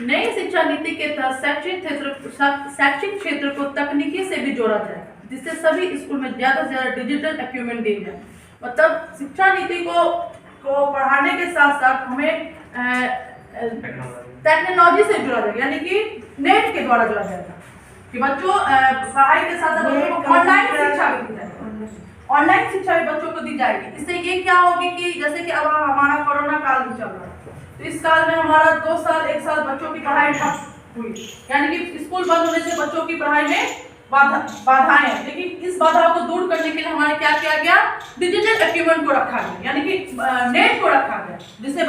नई शिक्षा नीति के तहत शैक्षिक क्षेत्र को तकनीकी से भी जोड़ा जाएगा, जिससे सभी स्कूल में ज्यादा से ज्यादा डिजिटल इक्विपमेंट दिए जाए। मतलब शिक्षा नीति को पढ़ाने के साथ साथ हमें टेक्नोलॉजी से जुड़ा जाएगा, यानी कि नेट के द्वारा जुड़ा जाएगा कि बच्चों पढ़ाई के साथ साथ ऑनलाइन शिक्षा भी दी जाएगी, ऑनलाइन शिक्षा भी बच्चों को दी जाएगी। इससे ये क्या होगी कि जैसे कि अब हमारा कोरोना काल भी चल रहा है, तो इस काल में हमारा 2 साल 1 साल बच्चों की पढ़ाई ठप हुई, यानी कि स्कूल बंद होने से बच्चों की पढ़ाई में बाधाएं हैं। लेकिन इस बाधाओं को दूर करने के लिए हमारे क्या किया गया, डिजिटल इक्विपमेंट को रखा गया, यानी कि नेट को रखा गया, जिससे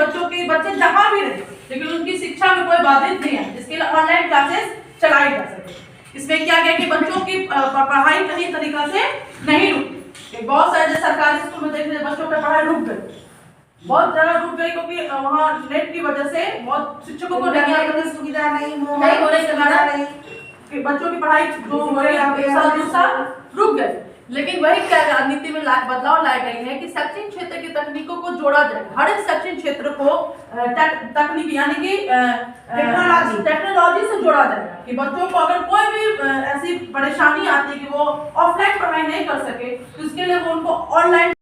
बच्चे जहाँ भी रहे लेकिन उनकी शिक्षा में कोई बाधित नहीं है, जिसके लिए ऑनलाइन क्लासेस चलाई जा सके। इसमें क्या गया कि बच्चों की पढ़ाई कहीं तरीका से नहीं रुकी। बहुत सारे सरकारी स्कूल में देखते बच्चों की पढ़ाई रुक गई, बहुत ज्यादा रुक गई, क्योंकि वहाँ नेट की वजह से बहुत शिक्षकों को सुविधा नहीं होने के कारण बच्चों की पढ़ाई जो हो रही है 1 साल 2 साल रुक गए। लेकिन वही क्या नीति में बदलाव लाई गई है कि शैक्षिक क्षेत्र की तकनीकों को जोड़ा जाएगा। हर एक शैक्षिक क्षेत्र को तकनीकी यानी कि टेक्नोलॉजी से जोड़ा जाएगा कि बच्चों को अगर कोई भी ऐसी परेशानी आती है कि वो ऑफलाइन पढ़ाई नहीं कर सके, तो इसके लिए वो उनको ऑनलाइन,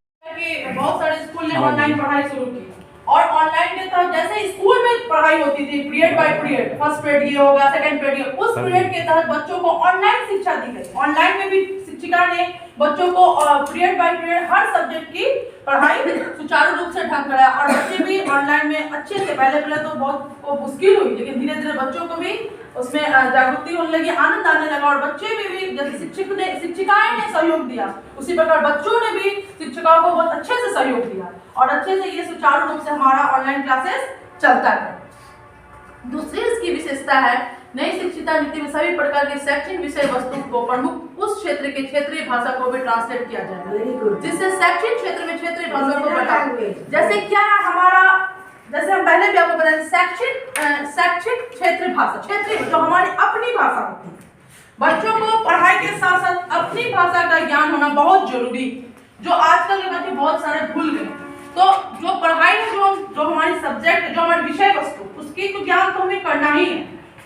बहुत सारे स्कूल ने ऑनलाइन पढ़ाई शुरू की और ऑनलाइन के तहत जैसे स्कूल में पढ़ाई होती थी period by period, first period ये होगा, सेकंड पीरियड, उस पीरियड के तहत बच्चों को ऑनलाइन शिक्षा दी गई। ऑनलाइन में भी शिक्षिका ने बच्चों को period by period her subject की पढ़ाई सुचारू रूप से ढंग कराया और बच्चे भी ऑनलाइन में अच्छे से, पहले तो बहुत मुश्किल हुई, लेकिन धीरे धीरे बच्चों को भी उसमें जागृति होने लगी, आनंद आने लगा और बच्चे भी जैसे शिक्षिकाएं ने सहयोग दिया, उसी प्रकार बच्चों ने भी शिक्षिकाओं को बहुत अच्छे से सहयोग दिया और अच्छे से ये सुचारू रूप से हमारा ऑनलाइन क्लासेस चलता है। दूसरी इसकी विशेषता है नई शिक्षा नीति में सभी प्रकार के शैक्षणिक विषय वस्तु को प्रमुख उस क्षेत्र के क्षेत्रीय भाषा को भी ट्रांसलेट किया जाएगा, जिससे शैक्षणिक क्षेत्र में क्षेत्रीय भाषा को बढ़ावा। जैसे क्या है, हमारा जैसे हम पहले भी आपको बताया शैक्षिक क्षेत्रीय भाषा, क्षेत्रीय जो हमारी अपनी भाषा होती है। बच्चों को पढ़ाई के साथ साथ अपनी भाषा का ज्ञान होना बहुत जरूरी, जो आजकल के बच्चे बहुत सारे भूल गए। तो जो पढ़ाई है, जो हमारी सब्जेक्ट है, जो हमारी विषय वस्तु, उसकी तो ज्ञान तो हमें करना ही है।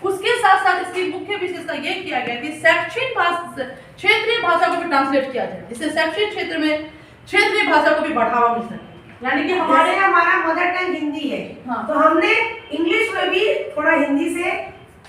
उसके साथ साथ इसकी मुख्य विशेषता ये किया गया कि शैक्षिक भाषा क्षेत्रीय भाषा को भी ट्रांसलेट किया जाए, जिससे शैक्षिक क्षेत्र में क्षेत्रीय भाषा को भी बढ़ावा मिल सके। यानी कि हमारा मदर टंग हिंदी है, हाँ। तो हमने इंग्लिश में भी थोड़ा हिंदी से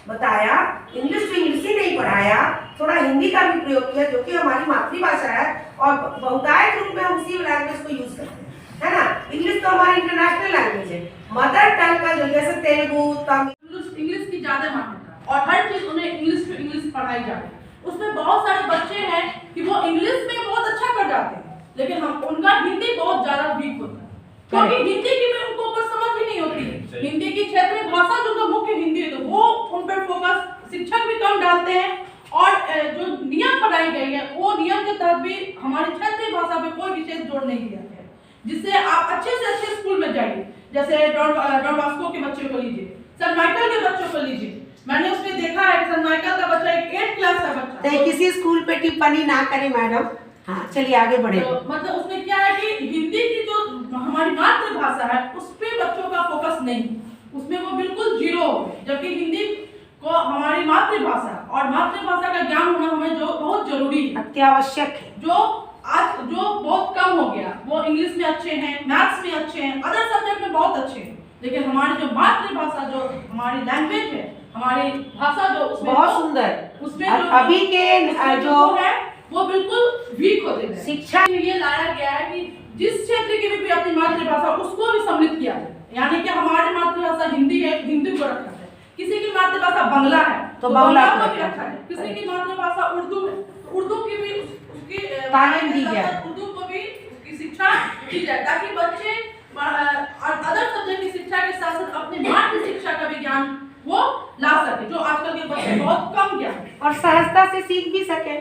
बताया, इंग्लिश तो इंग्लिश ही नहीं पढ़ाया, थोड़ा हिंदी का भी प्रयोग किया, जो कि हमारी मातृभाषा है और बहुतायत रूप में हम उसी लैंग्वेज को यूज करते हैं, है ना। इंग्लिश तो हमारी इंटरनेशनल लैंग्वेज है। मदर टंग का जो जैसे तेलुगु, तमिल, इंग्लिश की ज्यादा मान्यता और हर चीज उन्हें इंग्लिश टू इंग्लिश पढ़ाई जाए। उसमें बहुत सारे बच्चे हैं कि वो इंग्लिश में बहुत अच्छा कर जाते हैं, लेकिन हम उनका हिंदी बहुत ज्यादा वीक होता है, क्योंकि हिंदी की में उनको ऊपर समझ ही नहीं होती। हिंदी की क्षेत्रीय भाषा जो तो मुख्य हिंदी है, तो वो उन पर फोकस शिक्षक भी कम डालते हैं और जो नियम बनाई गई है वो नियम के तहत भी हमारी क्षेत्रीय भाषा पे कोई विशेष जोर नहीं दिया गया है, जिससे आप अच्छे से अच्छे स्कूल में जाइए। जैसे डॉन बॉस्को के बच्चों को लीजिए, सन माइकल के बच्चों को लीजिए। मैंने उसमें देखा है कि सन माइकल का बच्चा एक 8th क्लास का बच्चा, तो किसी स्कूल पे टिप्पणी ना करें मैडम। हाँ, चलिए आगे बढ़े। तो मतलब उसमें क्या है कि हिंदी की जो हमारी मातृभाषा है उस पे बच्चों का फोकस नहीं, उसमें वो बिल्कुल जीरो हो गए। जबकि हिंदी को हमारी मातृभाषा और मातृभाषा का ज्ञान होना हमें जो बहुत जरूरी है, अत्यावश्यक है, जो आज जो बहुत कम हो गया। वो इंग्लिश में अच्छे हैं, मैथ्स में अच्छे हैं, अदर सब्जेक्ट में बहुत अच्छे हैं, लेकिन हमारी जो मातृभाषा, जो हमारी लैंग्वेज है, हमारी भाषा जो उसमें बहुत सुंदर, उसमें जो अभी के जो है वो बिल्कुल वीक होते हैं। शिक्षा ये लाया गया है कि जिस क्षेत्र की भी अपनी मातृभाषा उसको भी सम्मिलित किया जाए। यानी कि हमारी मातृभाषा हिंदी है, हिंदी को रखा है। किसी की मातृभाषा बांग्ला है तो बांग्ला को भी रखा है। किसी की मातृभाषा उर्दू है तो उर्दू की भी उसकी तालीम दी जाए, उर्दू को भी उसकी शिक्षा दी जाए, ताकि बच्चे अदर सब्जेक्ट की शिक्षा के साथ साथ अपनी मातृ शिक्षा का भी ज्ञान वो ला सके, जो आजकल के बच्चे बहुत कम ज्ञान और सहजता से सीख भी सके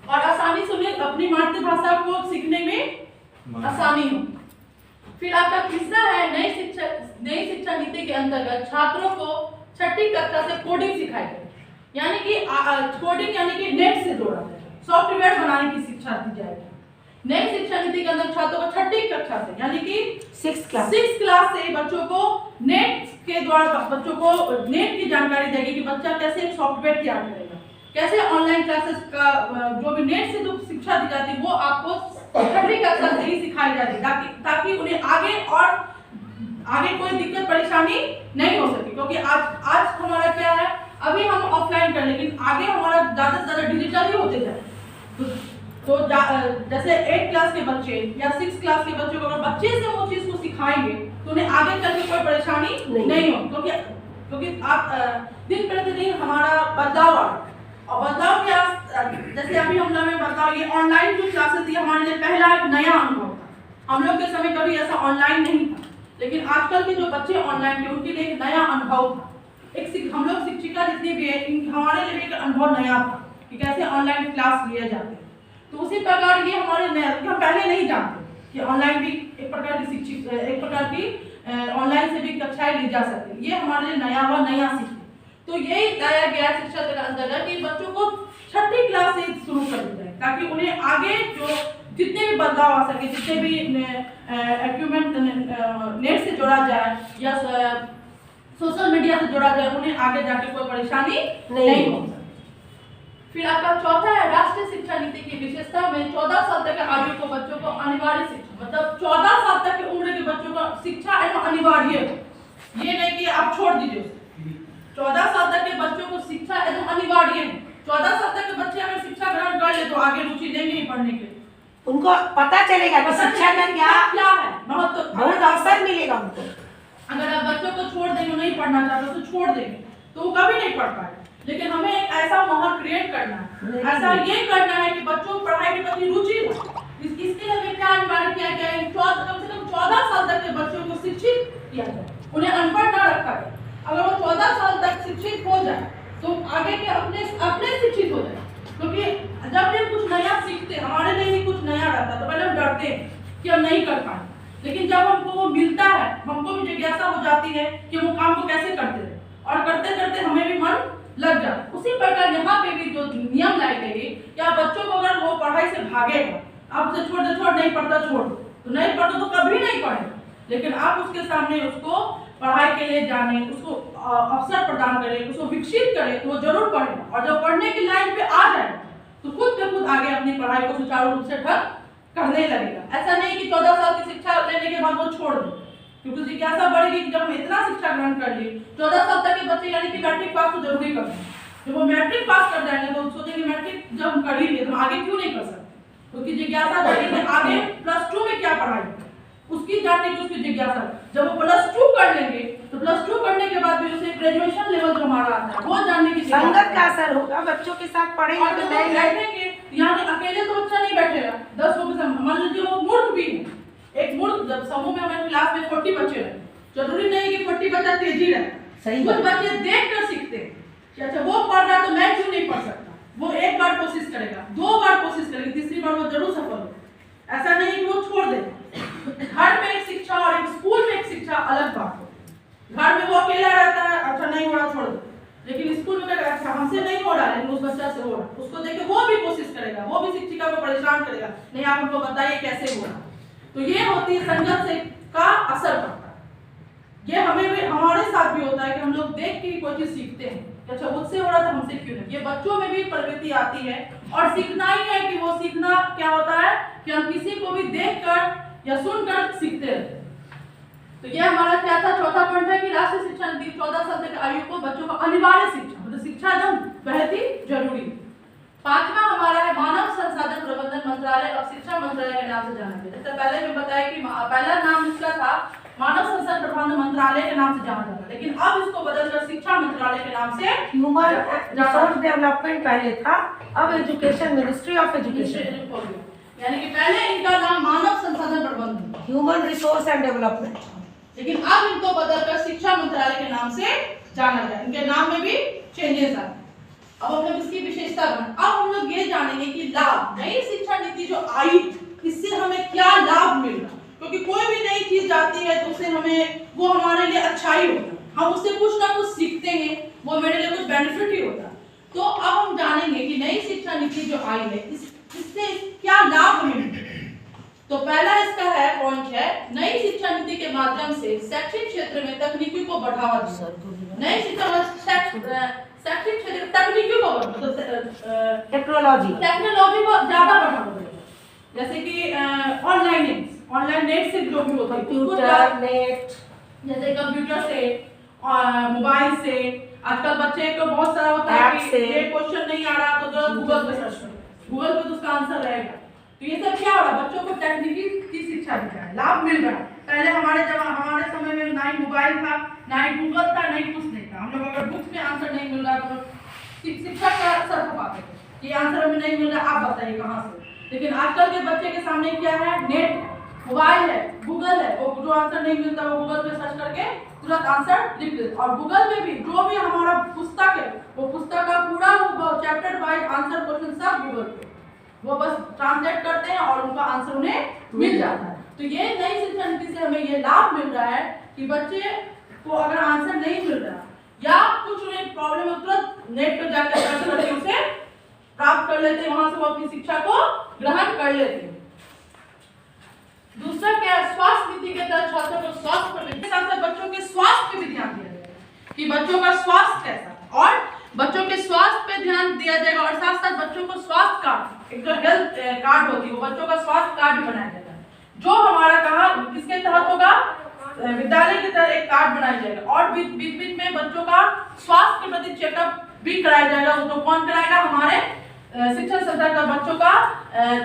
और आसानी से उन्हें अपनी मातृभाषा को सीखने में आसानी हो। फिर आपका तीसरा है नई शिक्षा नीति के अंतर्गत छात्रों को 6ठी कक्षा से कोडिंग सिखाई जाए, यानी कि कोडिंग यानी कि नेट से जोड़ा जाए, सॉफ्टवेयर बनाने की शिक्षा दी जाएगी। नई शिक्षा नीति के अंदर छात्रों को 6ठी कक्षा से यानी कि 6th क्लास से बच्चों को नेट के द्वारा बच्चों को नेट की जानकारी देगी कि बच्चा कैसे एक सॉफ्टवेयर तैयार करेगा, कैसे ऑनलाइन क्लासेस का जो भी नेट से जो शिक्षा दी जाती है वो आपको 6ठी कक्षा से ही सिखाई जाती है, ताकि उन्हें आगे कोई दिक्कत परेशानी नहीं हो सके। क्योंकि आज हमारा क्या है, अभी हम ऑफलाइन कर, लेकिन आगे हमारा ज्यादा से ज्यादा डिजिटल ही होते जाए। तो जैसे 8th क्लास के बच्चे या 6th क्लास के बच्चों को अगर बच्चे से वो चीज को सिखाएंगे तो उन्हें आगे चल के कोई परेशानी नहीं हो, क्योंकि आप दिन प्रतिदिन हमारा बदलाव आ और बदलाव क्या, जैसे अभी हम लोग में बदलाव, ये ऑनलाइन जो क्लासेस थी हमारे लिए पहला एक नया अनुभव था। हम लोग के समय कभी ऐसा ऑनलाइन नहीं था, लेकिन आजकल के जो बच्चे ऑनलाइन थे उनके लिए एक नया अनुभव था। हम लोग शिक्षिका जितनी भी है हमारे लिए एक अनुभव नया था कि कैसे ऑनलाइन क्लास लिए जाते हैं। तो उसी प्रकार ये हमारे नया, हम पहले नहीं जानते कि ऑनलाइन भी एक प्रकार की ऑनलाइन से भी कक्षाएं ली जा सकती है। ये हमारे लिए नया सीख। तो यही लाया गया शिक्षा के अंतर्गत कि बच्चों को 6ठी क्लास से शुरू कर दिया जाए, ताकि उन्हें आगे जो जितने भी बदलाव आ सके, जितने भी इक्विपमेंट नेट से जोड़ा जाए या सोशल मीडिया से जोड़ा जाए, उन्हें आगे जाके कोई परेशानी नहीं हो। फिर आपका चौथा है राष्ट्रीय शिक्षा नीति की विशेषता में 14 साल तक के आयु को बच्चों को अनिवार्य शिक्षा, मतलब 14 साल तक की उम्र के बच्चों को शिक्षा अनिवार्य हो। ये नहीं कि आप छोड़ दीजिए उसे। 14 साल तक के बच्चों को शिक्षा एकदम अनिवार्य है। 14 साल तक के बच्चे अगर शिक्षा ग्रहण कर ले तो आगे रुचि लेंगे ही पढ़ने के, उनको पता चलेगा कि शिक्षा का क्या है महत्व, बहुत अवसर मिलेगा उनको। अगर आप बच्चों को छोड़ देंगे, नहीं पढ़ना चाहते तो छोड़ देंगे तो वो कभी नहीं पढ़ पाएगा। लेकिन हमें एक ऐसा माहौल क्रिएट करना है, ऐसा ये करना है कि बच्चों को पढ़ाई के प्रति रुचि हो। इसके लिए क्या अनिवार्य किया गया है, कम से कम 14 साल तक के बच्चों को शिक्षित किया जाए, उन्हें अनपढ़ न रखा जाए। अगर वो 14 साल तक शिक्षित हो जाए तो आगे के अपने शिक्षित हो जाए। क्योंकि जब भी कुछ नया सीखते, हमारे लिए भी कुछ नया रहता तो पहले हम डरते हैं कि हम नहीं कर पाए, लेकिन जब हमको वो मिलता है, हमको भी जिज्ञासा हो जाती है कि वो काम को कैसे करते हैं, और करते करते हमें भी मन लग जाता। उसी प्रकार यहाँ पे भी जो नियम लाई गई, या बच्चों को अगर वो पढ़ाई से भागेगा, आप उसे छोड़ नहीं पढ़ता छोड़ दो, तो नहीं पढ़ता तो कभी नहीं पढ़ेगा, लेकिन आप उसके सामने उसको पढ़ाई के लिए जाने, उसको अवसर प्रदान करें, उसको विकसित करें, तो वो जरूर पढ़ेगा। और जब पढ़ने की लाइन पे आ जाएगा तो खुद पे खुद आगे अपनी पढ़ाई को सुचारू रूप से ढंग करने लगेगा। ऐसा नहीं कि 14 साल की शिक्षा लेने के बाद वो छोड़ दे, क्योंकि जिज्ञासा बढ़ेगी कि जब हम इतना शिक्षा ग्रहण कर लिए, 14 साल तक के बच्चे यानी कि मैट्रिक पास तो जरूरी करना है। जब वो मैट्रिक पास कर जाएंगे तो सोचेंगे मैट्रिक जब हम कर ही लिए तो आगे क्यों नहीं कर सकते, क्योंकि जिज्ञासा बढ़ेगी आगे +2 में क्या पढ़ाई उसकी जानने की उसकी जिज्ञासा। जब वो +2 कर लेंगे तो +2 करने के बाद भी उसे ग्रेजुएशन लेवल जो हमारा आता है वो जानने की संगत का असर होगा, बच्चों के साथ पढ़ेंगे तो बैठेंगे, यानी अकेले तो बच्चा नहीं बैठेगा, 10 लोगों के साथ। मान लीजिए वो मूर्ख भी है, एक मूर्ख, जब समूह में हमारे क्लास में 40 बच्चे हैं, जरूरी नहीं कि 40 बच्चा तेजी रहे, कुछ बच्चे देख कर सीखते हैं कि अच्छा वो पढ़ रहा है तो मैं क्यों नहीं पढ़ सकता। वो एक बार कोशिश करेगा, 2 बार कोशिश करेगा, तीसरी बार वो जरूर सफल होगा। ऐसा नहीं कि वो छोड़ दे। घर में एक शिक्षा और एक स्कूल में एक शिक्षा अलग बात है। घर में वो अकेला रहता है, अच्छा नहीं हो रहा छोड़ दो, लेकिन स्कूल में क्या, अच्छा हमसे नहीं हो रहा लेकिन उस बच्चा से हो रहा, उसको देख के वो भी कोशिश करेगा, वो भी शिक्षिका को परेशान करेगा, नहीं आप हमको बताइए कैसे हो रहा। तो ये होती है संगत से का असर पड़ता है। ये हमें भी, हमारे साथ भी होता है कि हम लोग देख के कोई चीज सीखते हैं, अच्छा मुझसे हो रहा था हमसे क्यों नहीं। ये बच्चों में भी प्रवृत्ति आती है, और सीखना ही है कि वो सीखना क्या होता है कि हम किसी को भी देखकर या सुनकर सीखते हैं। तो ये हमारा क्या था, चौथा पॉइंट है कि राष्ट्रीय शिक्षा नीति 14 साल तक आयु को बच्चों को अनिवार्य शिक्षा, मतलब शिक्षा एकदम बेहद ही जरूरी। 5वां हमारा है मानव संसाधन प्रबंधन मंत्रालय, अब शिक्षा मंत्रालय के नाम से जाना जाता है। जैसे पहले मैं बताया कि पहला नाम इसका था मानव संसाधन प्रबंधन मंत्रालय के नाम से जाना जाता है, लेकिन अब इसको बदलकर शिक्षा मंत्रालय के नाम से ह्यूमन रिसोर्स डेवलपमेंट पहले था, अब एजुकेशन मिनिस्ट्री ऑफ एजुकेशन, यानी कि पहले इनका नाम मानव संसाधन प्रबंधन, ह्यूमन रिसोर्स एंड डेवलपमेंट, लेकिन अब इनको बदलकर शिक्षा मंत्रालय के नाम से जाना जाए। इनके नाम में भी चेंजेस आए। अब हम लोग इसकी विशेषता बना, अब हम लोग ये जानेंगे कि लाभ, नई शिक्षा नीति जो आई इससे हमें क्या लाभ मिल रहा, क्योंकि कोई भी नई चीज आती है तो उससे हमें, वो हमारे लिए अच्छाई होता है, हम उससे कुछ ना कुछ सीखते हैं, वो मेरे लिए कुछ बेनिफिट ही होता है। तो अब हम जानेंगे कि नई शिक्षा नीति जो आई है इससे क्या लाभ मिले। तो पहला इसका है पॉइंट है, नई शिक्षा नीति के माध्यम से शैक्षिक क्षेत्र में तकनीकी को बढ़ावा देना। नई शिक्षा शैक्षिक क्षेत्र तकनीकी को टेक्नोलॉजी को ज्यादा बढ़ावा देगा, जैसे कि ऑनलाइन नेट से जो भी होता है, कंप्यूटर नेट, जैसे कंप्यूटर से, मोबाइल से। आजकल बच्चे को बहुत सारा होता है कि ये क्वेश्चन नहीं आ रहा तो गूगल पे सर्च करो, गूगल पे तो उसका आंसर रहेगा। तो ये सब क्या हो रहा है, बच्चों को तकनीकी की शिक्षा दी जाए, लाभ मिल रहा है। पहले हमारे समय में ना ही मोबाइल था, ना ही गूगल था, नहीं कुछ नहीं था। हम लोग अगर बुक्स में आंसर नहीं मिल रहा तो शिक्षक का सर खपाते थे कि आंसर हमें नहीं मिल रहा, आप बताइए कहाँ से। लेकिन आजकल के बच्चे के सामने क्या है, नेट, मोबाइल है, गूगल है, वो जो आंसर नहीं मिलता वो गूगल पे सर्च करके तुरंत आंसर लिख देते। और गूगल में भी जो भी हमारा पुस्तक है, वो पुस्तक का पूरा चैप्टर वाइज आंसर क्वेश्चन सब गूगल पे, वो बस ट्रांसलेट करते हैं और उनका आंसर उन्हें मिल जाता है। तो ये नई शिक्षा नीति से हमें ये लाभ मिल रहा है कि बच्चे को अगर आंसर नहीं मिल रहा या कुछ उन्हें प्रॉब्लम है, तुरंत नेट पर जाकर सर्च करके उसे प्राप्त कर लेते हैं, वहां से वो अपनी शिक्षा को ग्रहण कर लेते हैं। दूसरा क्या है, स्वास्थ्य नीति के तहत छात्रों को स्वास्थ्य पर साथ साथ बच्चों के स्वास्थ्य पे भी ध्यान दिया जाएगा कि बच्चों का स्वास्थ्य कैसा है, और बच्चों के स्वास्थ्य पे ध्यान दिया जाएगा। और साथ साथ बच्चों को स्वास्थ्य कार्ड, एक जो हेल्थ कार्ड होती है, वो बच्चों का स्वास्थ्य कार्ड भी बनाया जाएगा, जो हमारा कहा किसके तहत होगा, विद्यालय के तहत एक कार्ड बनाया जाएगा। और बीच बीच में बच्चों का स्वास्थ्य के प्रति चेकअप भी कराया जाएगा। उसको कौन कराएगा, हमारे शिक्षण संस्था का बच्चों का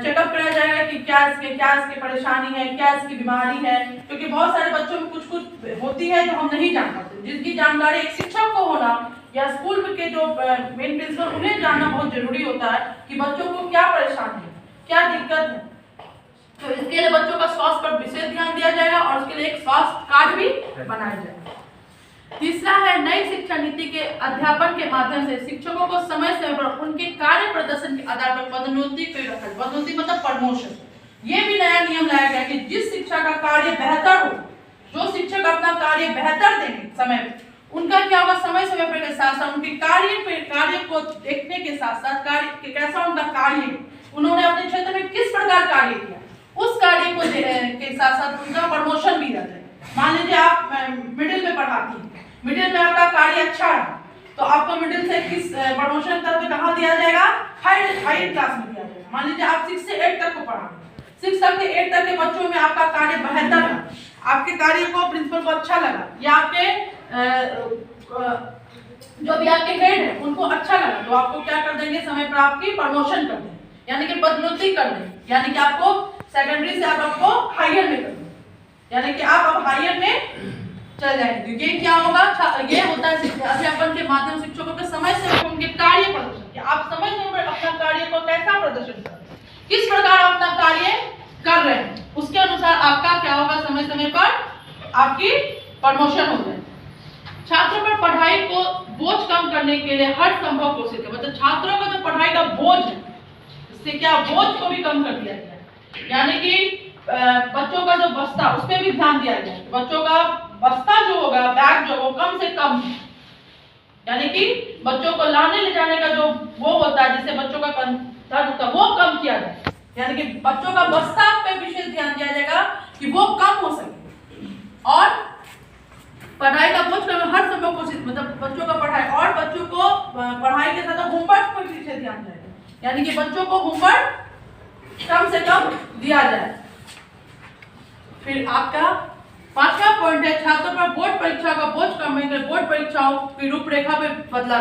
चेकअप कराया जाएगा कि क्या इसके परेशानी है, क्या इसकी बीमारी है, क्योंकि बहुत सारे बच्चों में कुछ होती है जो हम नहीं जान पाते, जिसकी जानकारी एक शिक्षक को होना या स्कूल के जो मेन प्रिंसिपल उन्हें जानना बहुत जरूरी होता है कि बच्चों को क्या परेशानी है, क्या दिक्कत है। तो इसके लिए बच्चों का स्वास्थ्य पर विशेष ध्यान दिया जाएगा और उसके लिए एक स्वास्थ्य कार्ड भी बनाया जाएगा। तीसरा है, नई शिक्षा नीति के अध्यापन के माध्यम से शिक्षकों को समय समय पर उनके कार्य प्रदर्शन के आधार पर पदोन्नति को रखा, पदोन्नति मतलब प्रमोशन, ये भी नया नियम लाया गया कि जिस शिक्षा का कार्य बेहतर हो, जो शिक्षक अपना कार्य बेहतर देंगे समय पे, उनका क्या होगा, समय समय पर के साथ साथ उनके कार्य को देखने के साथ साथ कार्य कैसा उनका कार्य, उन्होंने अपने क्षेत्र में किस प्रकार कार्य किया, उस कार्य को के साथ साथ उनका प्रमोशन भी रहता है। मान लीजिए आप मिडिल में पढ़ाती हैं, मिडिल में आपका कार्य अच्छा है तो आपको मिडिल से किस प्रमोशन तक कहाँ दिया जाएगा, हायर क्लास में दिया जाएगा। मान लीजिए आप 6 से 8 तक को पढ़ा, 6 तक के 8 तक के बच्चों में आपका कार्य बेहतर है, आपके कार्य को प्रिंसिपल को अच्छा लगा, या आपके जो भी आपके हेड है उनको अच्छा लगा, तो आपको क्या कर देंगे, समय पर आपकी प्रमोशन कर देंगे, यानी कि पदोन्नति कर देंगे, यानी कि आपको सेकेंडरी से आपको हायर में कर देंगे, यानी कि आप अब हायर में चल जाएंगे। ये क्या होगा, ये होता है अध्यापन के माध्यम शिक्षकों के समय से उनके कार्य प्रदर्शन, कि आप समय समय अपना कार्य को कैसा प्रदर्शन कर रहे हैं, किस प्रकार आप अपना कार्य कर रहे हैं, उसके अनुसार आपका क्या होगा, समय समय पर आपकी प्रमोशन हो जाए। छात्रों पर पढ़ाई को बोझ कम करने के लिए हर संभव कोशिश करें, मतलब छात्रों का जो पढ़ाई का बोझ है, इससे क्या बोझ को भी कम कर दिया गया है, यानी कि बच्चों का जो बस्ता, उस पर भी ध्यान दिया गया है। बच्चों का बस्ता जो होगा, बैग जो वो कम से कम, यानी कि बच्चों को लाने ले जाने का जो वो होता है, जिससे बच्चों का खर्च होता है वो कम किया जाए, यानी कि बच्चों का बस्ता पे विशेष ध्यान दिया जाएगा कि वो कम हो सके। और पढ़ाई का बोझ कम, हर संभव कोशिश, मतलब बच्चों का पढ़ाई और बच्चों को पढ़ाई के साथ होमवर्क पर विशेष ध्यान जाएगा, यानी कि बच्चों को होमवर्क कम से कम दिया जाए। फिर आपका 5वां पॉइंट है, छात्रों पर बोर्ड परीक्षा का बोझ कम कर बोर्ड परीक्षाओं की रूपरेखा पे बदला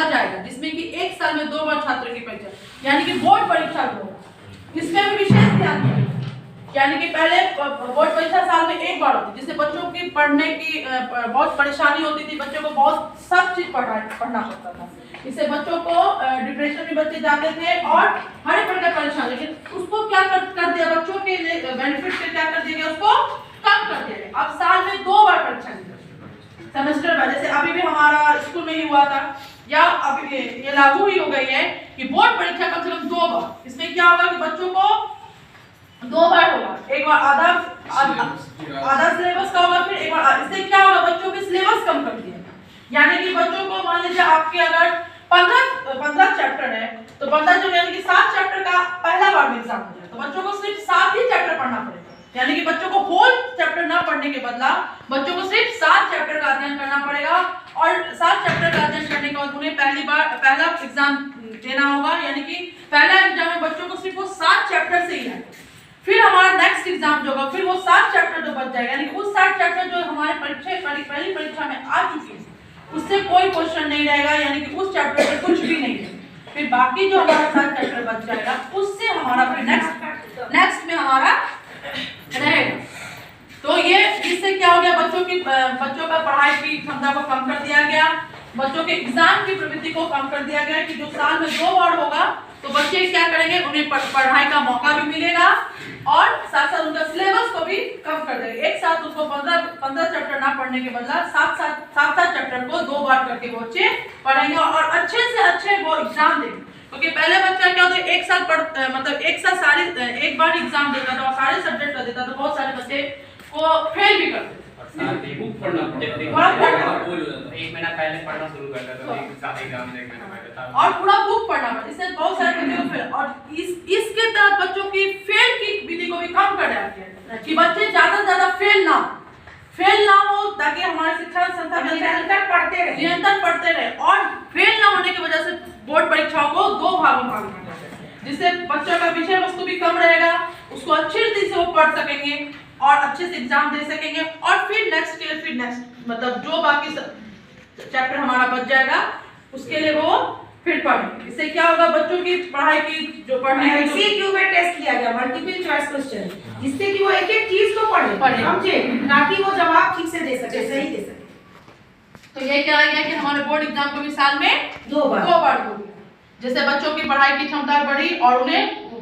जाएगा, जिसमें कि 1 साल में 2 बार छात्र की परीक्षा, यानी कि बोर्ड परीक्षा जो होगा इसमें भी विशेष ध्यान दिया, यानी कि पहले बोर्ड परीक्षा साल में 1 बार होती, जिससे बच्चों की पढ़ने की बहुत परेशानी होती थी, बच्चों को बहुत सब चीज पढ़ना पड़ता था, इससे बच्चों को डिप्रेशन में बच्चे जाते थे और हर एक प्रकार परेशान, लेकिन उसको क्या कर दिया, बच्चों के बेनिफिट से क्या कर दिया, उसको कम कर दिया। अब साल में 2 बार परीक्षा ली, सेमेस्टर में, जैसे अभी भी हमारा स्कूल में ही हुआ था, या अभी ये लागू ही हो गई है कि बोर्ड परीक्षा कम से कम 2 बार। इसमें क्या होगा कि बच्चों को 2 बार होगा, एक बार आधा सिलेबस का होगा, फिर एक बार, इससे क्या होगा, बच्चों के सिलेबस कम कर दिया, यानी कि बच्चों को मान लीजिए आपके अगर 15 चैप्टर है तो 15 जो यानी कि 7 चैप्टर का पहला बार में एग्जाम हो जाए, तो बच्चों को सिर्फ 7 ही चैप्टर पढ़ना पड़ेगा, यानी कि बच्चों को होल चैप्टर ना पढ़ने के बदला बच्चों को सिर्फ 7 चैप्टर का अध्ययन करना पड़ेगा, और 7 चैप्टर का अध्ययन करने के बाद उन्हें पहला एग्जाम देना होगा, यानी कि पहला एग्जाम में बच्चों को सिर्फ वो 7 चैप्टर से ही है, फिर हमारा नेक्स्ट एग्जाम जो होगा फिर वो 7 चैप्टर जो बच जाएगा, यानी कि उस 7 चैप्टर जो हमारे पहली परीक्षा में आ चुकी है उससे कोई क्वेश्चन नहीं रहेगा, यानी कि उस चैप्टर से कुछ भी नहीं है, फिर बाकी जो हमारा 7 चैप्टर बच जाएगा उससे हमारा फिर नेक्स्ट में हमारा रहेगा। तो ये इससे क्या हो गया, बच्चों का पढ़ाई की क्षमता को कम कर दिया गया, बच्चों के एग्जाम की प्रवृत्ति को कम कर दिया गया, कि जो साल में 2 बार होगा तो बच्चे क्या करेंगे, उन्हें पढ़ाई का मौका भी मिलेगा और साथ साथ उनका सिलेबस को भी कम कर देंगे। एक साथ उसको 15 चैप्टर ना पढ़ने के बदला 7 चैप्टर को 2 बार करके बच्चे पढ़ेंगे और अच्छे से अच्छे वो एग्जाम देंगे, क्योंकि पहले बच्चा क्या होता है, एक साथ एक बार एग्जाम देता था और सारे सब्जेक्ट का देता था, बहुत सारे बच्चे को फेल भी करते थे। बुक पढ़ना पड़ता, 1 महीना पहले पढ़ना शुरू करता था, एग्जाम देने पहले था, और पूरा बुक पढ़ना पड़ता, इससे बहुत सारे बच्चे को फेल, और इसके तहत बच्चों की फेल की विधि को भी कम कर दिया गया कि बच्चे ज्यादा से ज्यादा फेल ना हो, ताकि हमारे शिक्षा संस्था निरंतर पढ़ते रहे, और फेल ना होने की वजह से बोर्ड परीक्षाओं को 2 भागों में भाग करना है, जिससे बच्चों का विषय वस्तु भी कम रहेगा, उसको अच्छी रीति से वो पढ़ सकेंगे और अच्छे से एग्जाम दे सकेंगे, और फिर नेक्स्ट मतलब जो बाकी चैप्टर हमारा बच जाएगा उसके लिए वो फिर पढ़ेंगे। इससे क्या होगा, बच्चों की पढ़ाई की जो पढ़ने की MCQ में टेस्ट लिया गया, मल्टीपल चॉइस क्वेश्चन, जिससे कि वो एक चीज को पढ़े समझे, ना कि वो जवाब ठीक से दे सके, सही दे सके। तो ये क्या आ गया कि हमारे बोर्ड एग्जाम को भी साल में 2 बार हो गया, जिससे बच्चों की पढ़ाई की क्षमता बढ़ी और उन्हें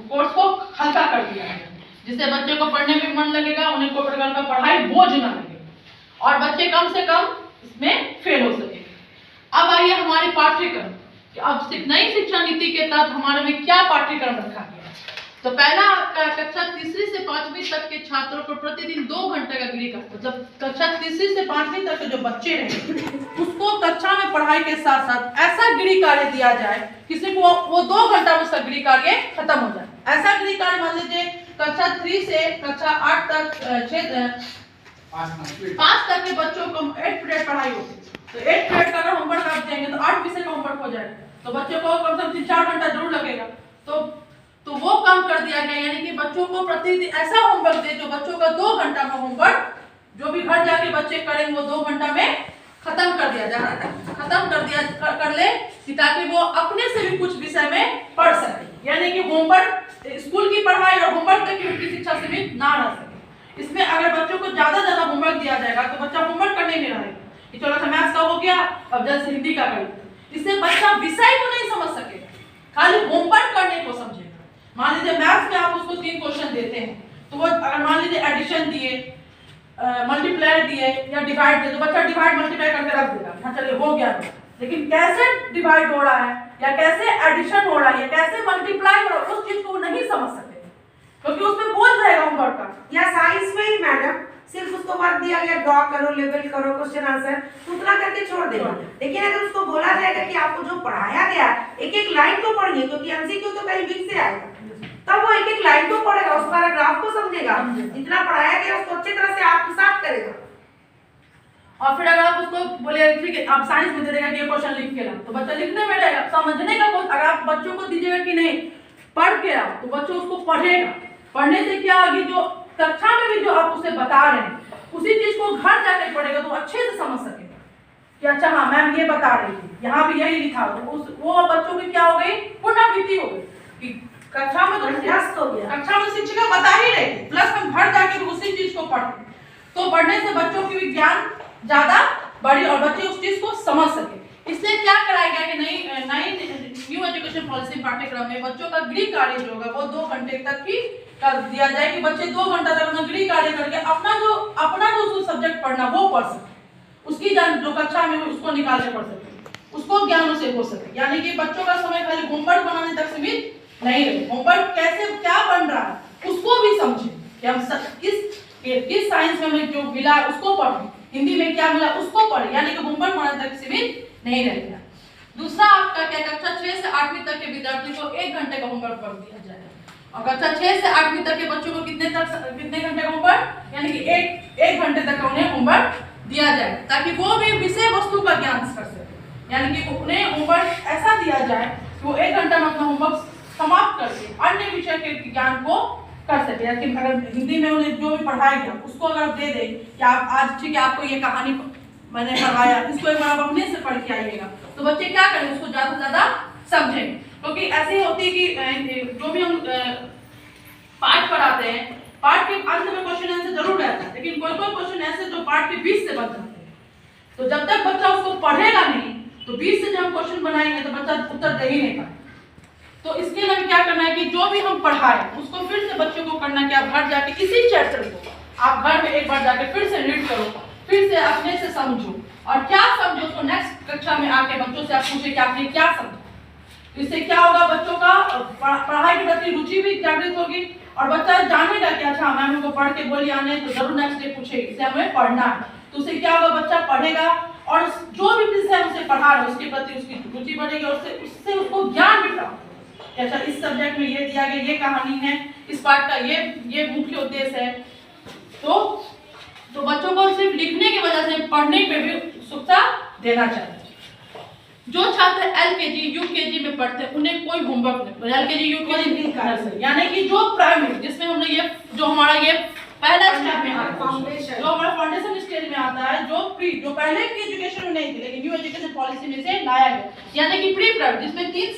कोर्स को हल्का कर दिया गया, जिससे बच्चे को पढ़ने में मन लगेगा, उन्हें कोई प्रकार का पढ़ाई बोझ ना लगे और बच्चे कम से कम इसमें फेल हो सके। अब आइए हमारे पाठ्यक्रम, अब नई शिक्षा नीति के तहत हमारे में क्या पाठ्यक्रम रखा गया है। तो पहला आपका कक्षा तीसरी से पांचवी तक के छात्रों को प्रतिदिन 2 घंटे का गृह कार्य, मतलब कक्षा तीसरी से पांचवी तक के जो बच्चे रहेंगे उसको कक्षा में पढ़ाई के साथ साथ ऐसा गृह कार्य दिया जाए किसी को वो 2 घंटा में उसका गृह कार्य खत्म हो जाए। ऐसा गृह कार्य मान लीजिए कक्षा 3 से कक्षा 8 तक 5 तक के बच्चों को 8 पीरियड पढ़ाई होती है, तो 8 पीरियड का अगर होमवर्क आप देंगे तो 8 विषय का होमवर्क हो जाएगा, तो बच्चों को कम से कम 3-4 घंटा जरूर लगेगा। तो वो कम कर दिया गया, यानी कि बच्चों को प्रतिदिन ऐसा होमवर्क दे जो बच्चों का 2 घंटा में होमवर्क जो भी घर जाके बच्चे करेंगे वो 2 घंटा में खत्म कर दिया जाए, खत्म कर दिया कर ले ताकि वो अपने से भी कुछ विषय में पढ़ सके, यानी कि होमवर्क स्कूल की पढ़ाई और होमवर्क तक की उनकी शिक्षा सीमित ना रह सके। इसमें अगर बच्चों को ज्यादा होमवर्क दिया जाएगा तो बच्चा होमवर्क करने नहीं रहेगा कि चलो मैथ्स का हो गया अब जल्द से हिंदी का करें, इससे बच्चा विषय को नहीं समझ सकेगा, खाली होमवर्क करने को समझेगा। मान लीजिए मैथ्स में आप उसको 3 क्वेश्चन देते हैं तो वो अगर मान लीजिए एडिशन दिए, मल्टीप्लाई दिए या डिवाइड दिए तो बच्चा डिवाइड मल्टीप्लाई करके रख देगा, हाँ चलिए हो गया, लेकिन कैसे डिवाइड हो रहा है या कैसे एडिशन हो रहा है या कैसे मल्टीप्लाई हो रहा है उस चीज को नहीं समझ सकते क्योंकि उसमें बोझ रहेगा होमवर्क का। या साइंस में ही मैडम सिर्फ उसको वर्क दिया गया ड्रॉ करो, लेबल करो, क्वेश्चन आंसर तो उतना करके छोड़ देगा, लेकिन अगर उसको बोला जाएगा कि आपको जो पढ़ाया गया एक एक लाइन को पढ़िए क्योंकि एमसीक्यू तो कहीं बीच से आएगा, तब वो एक एक लाइन को पढ़ेगा, उस पैराग्राफ को समझेगा, जितना पढ़ाया गया उसको अच्छी तरह से आत्मसात करेगा। और फिर अगर आप उसको बोले ठीक है आप साइंस में दे देगा कि ये क्वेश्चन लिख के लाओ तो बच्चा लिखने में रहेगा, समझने का अगर आप बच्चों को दीजिएगा कि नहीं पढ़ के आओ तो बच्चा उसको पढ़ेगा। पढ़ने से क्या आगे जो कक्षा में भी जो आप उसे बता रहे हैं उसी चीज को घर जाकर पढ़ेगा तो अच्छे से समझ सकेगा कि अच्छा हाँ मैम ये बता रही थी, यहाँ भी यही लिखा तो वो बच्चों की क्या हो गई पुनरावृत्ति हो गई कि कक्षा में तो हो गया, कक्षा में शिक्षिका बता ही रही प्लस हम घर जाकर उसी चीज को पढ़ते, तो पढ़ने से बच्चों की विज्ञान ज्यादा बढ़ी और बच्चे उस चीज को समझ सके। इसलिए क्या कराया गया कि नई न्यू एजुकेशन पॉलिसी पाठ्यक्रम में बच्चों का गृह कार्य जो होगा वो 2 घंटे तक ही कर दिया जाए कि बच्चे 2 घंटा तक अपना गृह कार्य करके अपना जो सब्जेक्ट पढ़ना वो पढ़ सके, उसकी जो कक्षा में उसको निकाल के पढ़ सके, उसको ज्ञान उसे हो सके, यानी कि बच्चों का समय खाली होमवर्क बनाने तक सीमित नहीं रहे, होमवर्क कैसे क्या बन रहा है उसको भी समझे कि हम किस साइंस में हमें जो मिला उसको पढ़ें, हिंदी में क्या मिला उसको पढ़े, यानी कि होमवर्क बनाने तक सीमित नहीं रहेगा। दूसरा आपका क्या कक्षा 6 से 8वीं तक के विद्यार्थी को 1 घंटे का होमवर्क कर दिया जाएगा और कक्षा 6 से 8वीं तक के बच्चों को कितने घंटे का होमवर्क यानी कि एक घंटे तक का उन्हें होमवर्क दिया जाए ताकि वो भी विषय वस्तु का ज्ञान कर सके, यानी कि उन्हें होमवर्क ऐसा दिया जाए कि वो 1 घंटा में अपना होमवर्क समाप्त करके अन्य विषय के ज्ञान को कर सके। यानी अगर हिंदी में उन्हें जो भी पढ़ाया गया उसको अगर दे दे कि आप आज ठीक है आपको ये कहानी मैंने पढ़ाया इसको एक बार आप अपने से पढ़ के आइएगा तो बच्चे क्या करें उसको ज्यादा से ज्यादा समझेंगे, क्योंकि ऐसे होती है कि जो भी हम पाठ पढ़ाते हैं पाठ के अंत में क्वेश्चन आंसर जरूर रहता है, लेकिन कोई क्वेश्चन ऐसे जो पाठ के बीच से बच जाते हैं, तो जब तक बच्चा उसको पढ़ेगा नहीं तो बीच से जब हम क्वेश्चन बनाएंगे तो बच्चा उत्तर दे ही नहीं पाए। तो इसके लिए हमें क्या करना है कि जो भी हम पढ़ाए उसको फिर से बच्चों को करना कि आप घर जाके इसी चैप्टर को आप घर में एक बार जाके फिर से रीड करो, फिर से अपने से समझो और क्या समझो उसको नेक्स्ट कक्षा में आके बच्चों से आप पूछे कि आपने क्या समझा। इससे क्या होगा बच्चों का पढ़ाई के प्रति रुचि भी जागृत होगी और बच्चा जानेगा कि अच्छा मैम को पढ़ के बोली आने तो जरूर नेक्स्ट डे पूछेगी, इसलिए हमें पढ़ना है। तो उससे क्या होगा बच्चा पढ़ेगा और जो भी विषय उसे पढ़ा रहे उसके प्रति उसकी रुचि बढ़ेगी और उससे उसको ज्ञान भी प्राप्त होगा। अच्छा इस सब्जेक्ट में ये दिया गया, ये कहानी है, इस पाठ का ये मुख्य उद्देश्य है। तो बच्चों को सिर्फ लिखने की वजह से पढ़ने पे भी उत्सुकता देना चाहिए। जो छात्र LKG UKG में पढ़ते हैं उन्हें कोई होमवर्क नहीं, LKG UKG यानी कि जो प्राइमरी जिसमें हमने ये जो हमारा ये पहला स्टेज में आता है, जो हमारा फाउंडेशन स्टेज में आता है, जो पहले की एजुकेशन में नहीं थी लेकिन न्यू एजुकेशन पॉलिसी में से लाया गया, यानी कि प्री प्राइमरी जिसमें 3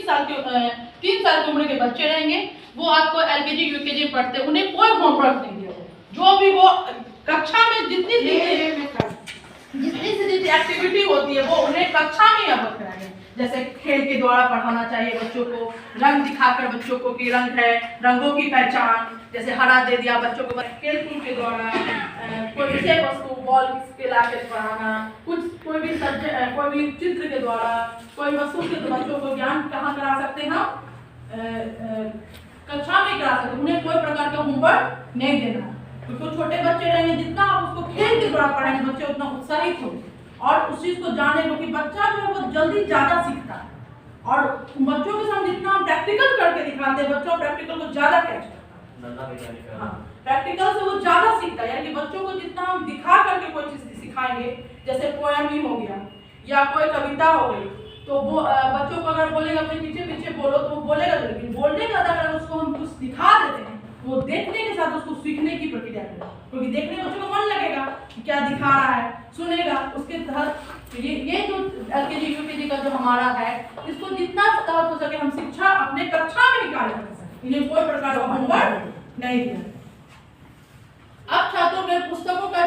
साल की उम्र के बच्चे रहेंगे वो आपको LKG UKG पढ़ते हैं, उन्हें कोई होमवर्क नहीं दिया। जो भी वो कक्षा में जितनी सी एक्टिविटी होती है वो उन्हें कक्षा में अवगत कराएंगे, जैसे खेल के द्वारा पढ़ाना चाहिए बच्चों को, रंग दिखाकर बच्चों को कि रंग है, रंगों की पहचान, जैसे हरा दे दिया बच्चों को खेल कूद के द्वारा, कोई विषय वस्तु बॉल के लाकर पढ़ाना, कोई भी चित्र के द्वारा, कोई वस्तु के बच्चों को ज्ञान कहाँ करा सकते हैं हम कक्षा में करा सकते, उन्हें कोई प्रकार का होमवर्क नहीं देना है, क्योंकि छोटे बच्चे रहेंगे जितना आप उसको खेल के द्वारा पढ़ाएंगे बच्चे उतना उत्साहित होंगे और उस चीज को जाने, क्योंकि बच्चा जो है वो जल्दी ज्यादा सीखता है और बच्चों के साथ जितना हम प्रैक्टिकल करके दिखाते हैं बच्चों प्रैक्टिकल को ज्यादा कैच करता है, प्रैक्टिकल से वो ज्यादा सीखता है। यानी कि बच्चों को जितना हम दिखा करके कोई चीज सिखाएंगे, जैसे पोएम ही हो गया या कोई कविता हो गई, तो वो बच्चों को अगर बोलेगा अपने पीछे पीछे बोलो तो वो बोलेगा, लेकिन बोलने का अगर उसको हम कुछ दिखा देते हैं वो देखने के साथ उसको सीखने की प्रक्रिया करेगा, क्योंकि देखने में बच्चों को मन लगेगा कि क्या दिखा रहा है, सुनेगा, उसके तहत ये जो एलकेजी यूकेजी का जो हमारा है इसको जितना तहत हो सके हम शिक्षा अपने कक्षा में ही कार्य कर सकते, इन्हें कोई प्रकार का होमवर्क नहीं दिया। अब छात्रों के पुस्तकों का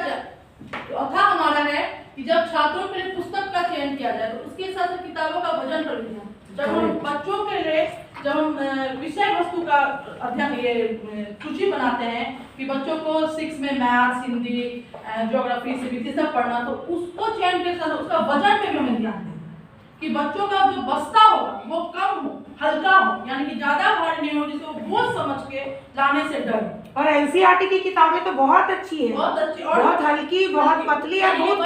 चौथा हमारा है कि जब छात्रों के लिए पुस्तक का चयन किया जाए तो उसके साथ किताबों का वजन कर लिया। जब हम बच्चों के लिए जब हम विषय वस्तु का अध्ययन ये सूची बनाते हैं कि बच्चों को 6 में मैथ्स, हिंदी, ज्योग्राफी, सिविक्स सब पढ़ना, तो उसको चयन के साथ उसका वजन पे भी हमें ध्यान देना कि बच्चों का जो बस्ता होगा वो कम हो, हल्का हो, यानी कि ज्यादा भारी नहीं हो जिससे वो बोझ समझ के लाने से डर। और एनसीईआरटी की किताबें तो बहुत अच्छी है, बहुत अच्छी और बहुत हल्की, बहुत पतली और बहुत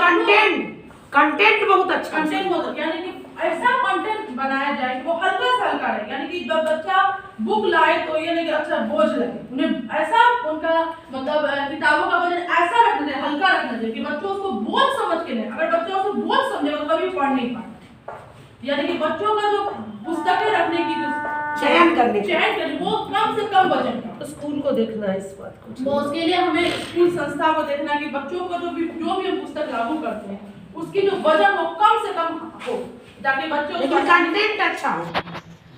कंटेंट बहुत अच्छा, कंटेंट बहुत, यानी कि ऐसा कंटेंट बनाया जाए कि वो हल्का से हल्का रहे, यानी कि जब बच्चा बुक लाए तो ये नहीं कि अच्छा बोझ लगे, उन्हें ऐसा उनका मतलब किताबों का वजन ऐसा रखना चाहिए, हल्का रखना चाहिए कि बच्चों उसको बोझ समझ के नहीं, अगर बच्चा उसको बोझ समझेगा तो कभी पढ़ नहीं पाएगा। यानी कि बच्चों का जो पुस्तकें रखने की जो चयन करने वो कम से कम वजन का, तो स्कूल को देखना है इस बात को, तो उसके लिए हमें स्कूल संस्था को देखना है कि बच्चों को जो भी हम पुस्तक लागू करते हैं उसकी जो वजन हो कम से कम हो, ताकि बच्चों का कंटेंट अच्छा हो,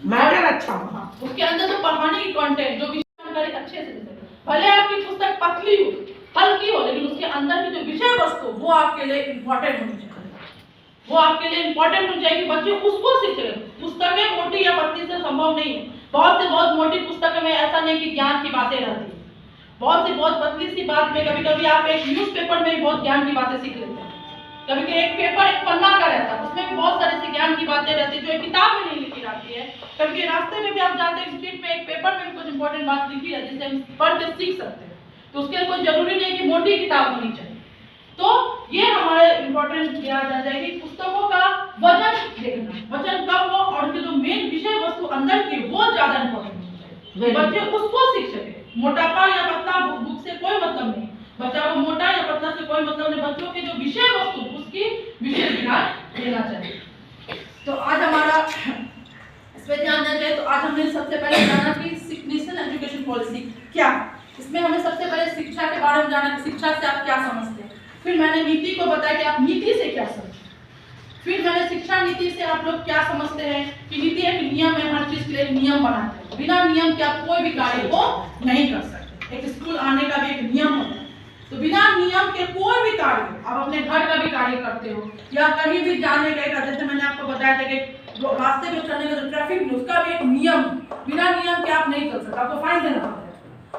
मैटर अच्छा हो। हाँ, उसके अंदर जो पढ़ाने की कंटेंट जो विषय जानकारी अच्छे से दे सके, भले आपकी पुस्तक पतली हो, हल्की हो, लेकिन उसके अंदर की जो विषय वस्तु वो आपके लिए इम्पोर्टेंट होनी चाहिए, वो आपके लिए इम्पोर्टेंट हो जाएगी, बच्चे उसको सीखेंगे। पुस्तकें मोटी या पतली से संभव नहीं है, बहुत मोटी पुस्तक में ऐसा नहीं कि ज्ञान की बातें रहती है, बहुत पतली सी बात में कभी कभी आप एक न्यूज़पेपर में भी बहुत ज्ञान की बातें सीख लेते हैं, कभी एक पेपर एक पन्ना का रहता है उसमें भी बहुत सारी सी ज्ञान की बातें रहती है जो एक किताब में नहीं लिखी रहती है, कभी रास्ते में भी आप जाते हैं स्ट्रीट में एक पेपर में भी कुछ इंपॉर्टेंट बात लिखी है जिसे हम पढ़ के सीख सकते हैं, तो उसके लिए कोई जरूरी नहीं कि मोटी किताब होनी चाहिए। तो ये हमारे इम्पोर्टेंट दिया जाएगी पुस्तकों का वजन देखना, वजन कम हो और उनके जो मेन विषय वस्तु अंदर की वो ज्यादा इम्पोर्टेंट होनी चाहिए, बच्चे उसको सीख सके। मोटापा या पतला बुक से कोई मतलब नहीं, बच्चा को मोटा या पतला से कोई मतलब नहीं, बच्चों के जो विषय वस्तु उसकी विशेष ध्यान देना चाहिए। तो आज हमारा इस पे ध्यान देना चाहिए। तो आज हमने सबसे पहले जाना कि नेशनल एजुकेशन पॉलिसी क्या है, इसमें हमें सबसे पहले शिक्षा के बारे में जाना कि शिक्षा से आप क्या समझते हैं, फिर मैंने नीति को बताया कि आप नीति से क्या समझते हैं, फिर मैंने शिक्षा नीति से आप लोग क्या समझते हैं कि नीति एक नियम है, हर चीज के लिए नियम बनाते हैं, बिना नियम के आप कोई भी कार्य को नहीं कर सकते, एक स्कूल आने का भी एक नियम होता है, तो बिना नियम के कोई भी कार्य, आप अपने घर का भी कार्य करते हो या कहीं भी जाने का, जैसे मैंने आपको बताया था कि रास्ते में चलने का जो ट्रैफिक उसका भी एक नियम, बिना नियम के आप नहीं चल सकते, आपको फाइन देना पड़ता है,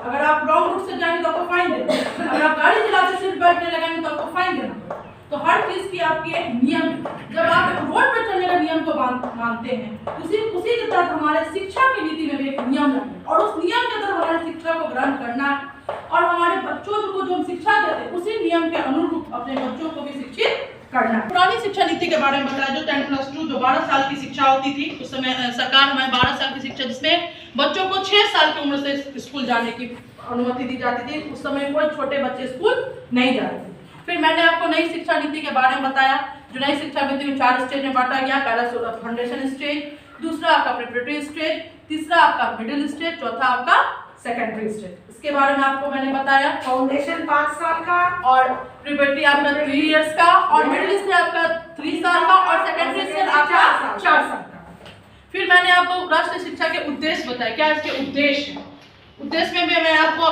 अगर आप रॉन्ग रूट से जाएंगे तो आपको फाइन देना, अगर आप गाड़ी चलाते सीट बेल्ट नहीं लगाएंगे तो आपको फाइन देना, तो हर चीज की आपकी एक नियम, जब आप रोड पर चलने का नियम को मानते हैं उसी के तहत हमारे शिक्षा की नीति में भी एक नियम है और उस नियम के तहत हमारे शिक्षा को ग्रहण करना है और हमारे बच्चों को जो हम शिक्षा देते हैं उसी नियम के अनुरूप अपने बच्चों को भी शिक्षित करना है। पुरानी शिक्षा नीति के बारे में बताया जो 10+2 जो 12 साल की शिक्षा होती थी, उस समय सरकार हमें 12 साल की शिक्षा जिसमें बच्चों को 6 साल की उम्र से स्कूल जाने की अनुमति दी जाती थी, उस समय कोई छोटे बच्चे स्कूल नहीं जा रहे थे। फिर मैंने आपको नई शिक्षा नीति के बारे में बताया, जो नई शिक्षा नीति में 4 स्टेज में बांटा गया, पहला फाउंडेशन स्टेज, दूसरा आपका प्रिपरेटरी स्टेज, तीसरा आपका मिडिल स्टेज, चौथा आपका सेकेंडरी स्टेज। इसके बारे में आपको मैंने बताया फाउंडेशन 5 साल का और प्रिपरेटरी आपका 3 इयर्स का और मिडिल स्टेज आपका 3 साल का और सेकेंडरी स्टेज आपका 4 साल का। फिर मैंने आपको राष्ट्रीय शिक्षा के उद्देश्य बताया, क्या इसके उद्देश्य है। उद्देश्य में भी मैं आपको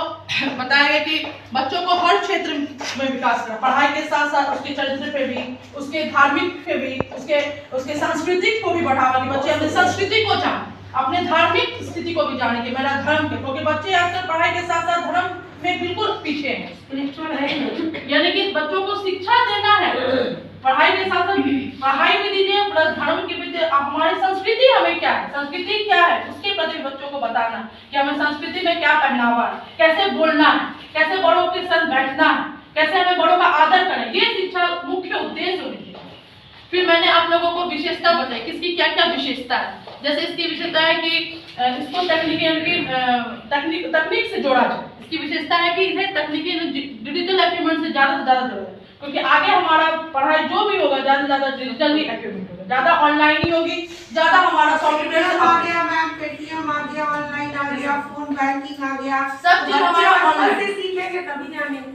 बताया कि बच्चों को हर क्षेत्र में विकास करना, पढ़ाई के साथ साथ उसके चरित्र पे भी, उसके धार्मिक पे भी, उसके सांस्कृतिक को भी बढ़ावा, कि बच्चे अपने संस्कृति को जाने, अपने धार्मिक स्थिति को भी जाने कि मेरा धर्म के, क्योंकि बच्चे अक्सर पढ़ाई के साथ साथ धर्म में बिल्कुल पीछे हैं, यानी कि बच्चों को शिक्षा देना है पढ़ाई के साथ साथ पढ़ाई भी दीजिए प्लस धर्म की भी हमारी संस्कृति हमें क्या है, संस्कृति क्या है उसके प्रति बच्चों को बताना कि हमें संस्कृति में क्या पहनावा है, कैसे बोलना है, कैसे बड़ों के साथ बैठना है, कैसे हमें बड़ों का आदर करें, ये शिक्षा मुख्य उद्देश्य होनी चाहिए। फिर मैंने आप लोगों को विशेषता बताई किसकी क्या क्या विशेषता है। जैसे इसकी विशेषता है कि इसको तकनीक से जोड़ा जाए। इसकी विशेषता है कि इन्हें तकनीकी डिजिटल इक्विपमेंट से ज्यादा जोड़ा जाए, क्योंकि आगे हमारा पढ़ाई जो भी होगा ज्यादा से ज्यादा डिजिटल ही इक्विपमेंट होगा, ज्यादा ऑनलाइन ही होगी, ज्यादा हमारा सॉफ्टवेयर आ गया मैम, पेटीएम आ गया, ऑनलाइन आ गया, फोन बैंकिंग आ गया, सब चीज हमारा ऑनलाइन से सीखेंगे तभी जानेंगे।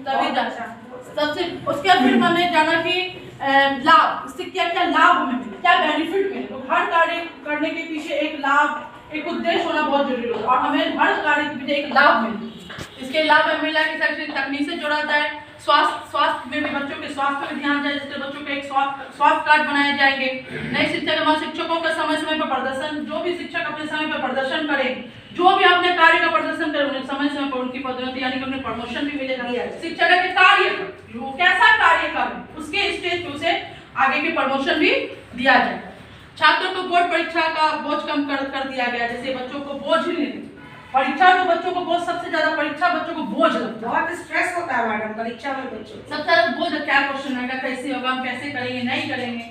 सबसे उसके बाद फिर मैंने जाना कि लाभ, इससे क्या क्या लाभ हमें मिले, क्या बेनिफिट मिले। तो हर कार्य करने के पीछे एक लाभ, एक उद्देश्य होना बहुत जरूरी होता है और हमें हर कार्य के पीछे एक लाभ मिले। इसके लाभ में मिला कि सबसे तकनीक से जोड़ा जाए, स्वास्थ्य में भी बच्चों के स्वास्थ्य में ध्यान जाए, जिससे बच्चों के एक स्वास्थ्य कार्ड बनाए जाएंगे। नई शिक्षा के बाद शिक्षकों का समय समय पर प्रदर्शन, जो भी शिक्षक अपने समय पर प्रदर्शन करें, जो भी अपने कार्य का प्रदर्शन करें, उन्हें समय समय पर उनकी पदोन्नति यानी कि उन्हें प्रमोशन भी मिलेगा। शिक्षक के कार्य वो कैसा कार्य कर उसके स्टेज पे उसे आगे की प्रमोशन भी दिया जाएगा। छात्रों को बोर्ड परीक्षा का बोझ कम कर दिया गया, जैसे बच्चों को बोझ ही नहीं, परीक्षा तो बच्चों को बोझ, सबसे ज्यादा परीक्षा बच्चों को बोझ लगता है, बहुत स्ट्रेस होता है मैडम परीक्षा में बच्चों को। सबसे ज्यादा बोझ क्या क्वेश्चन आएगा, कैसे होगा, हम कैसे करेंगे, नहीं करेंगे,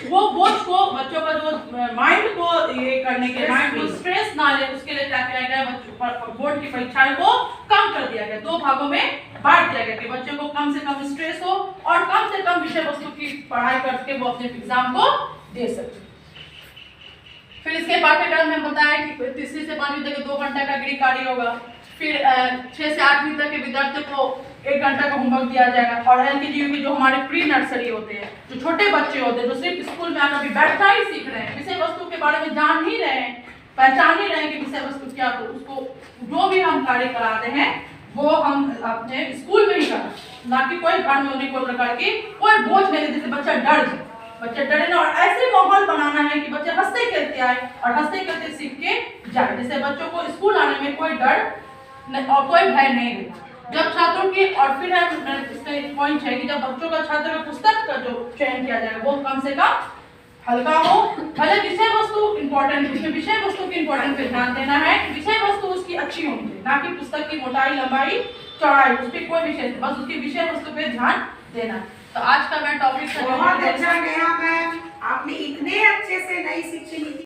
वो बोझ को बच्चों का जो माइंड को ये करने के माइंड को स्ट्रेस ना ले उसके लिए क्या किया गया, बच्चों बोर्ड की परीक्षाएं को कम कर दिया गया, 2 भागों में बांट दिया गया कि बच्चों को कम से कम स्ट्रेस हो और कम से कम विषय वस्तु की पढ़ाई करके वो अपने एग्जाम को दे सके। फिर इसके पाठ्यक्रम में बताया कि 3वीं से 5वीं तक 2 घंटा का गृह कार्य होगा। फिर 6 से 8वीं तक के विद्यार्थियों को 1 घंटा का होमवर्क दिया जाएगा। और एलकेजी यूकेजी जो हमारे प्री नर्सरी होते हैं, जो छोटे बच्चे होते हैं, जो सिर्फ स्कूल में आकर अभी बैठना ही सीख रहे हैं, विषय वस्तु के बारे में जान ही रहे हैं, पहचान ही रहे हैं कि विषय वस्तु क्या, तो उसको जो भी हम कार्य कराते हैं वो हम अपने स्कूल में ही करें, ना कि कोई घर में उन्हें कोई प्रकार की कोई बोझ नहीं, जिससे बच्चा डर जाए, बच्चे डरे ना। और ऐसे माहौल बनाना है कि बच्चे हंसते खेलते आए और हंसते खेलते सीख के जाए, जिससे बच्चों को स्कूल आने में कोई डर और कोई भय नहीं रहता। जब छात्रों की और फिर इसका एक पॉइंट है कि जब बच्चों का छात्र का पुस्तक का जो चयन किया जाएगा वो कम से कम हल्का हो, भले विषय वस्तु इंपॉर्टेंट, उसमें विषय वस्तु की इंपॉर्टेंट पे ध्यान देना है, विषय वस्तु उसकी अच्छी होनी चाहिए, ना कि पुस्तक की मोटाई, लंबाई, चौड़ाई, उस पर कोई विषय, बस उसकी विषय वस्तु पे ध्यान देना। तो आज का मैं टॉपिक बहुत अच्छा गया मैम, आपने इतने अच्छे से नई शिक्षा नीति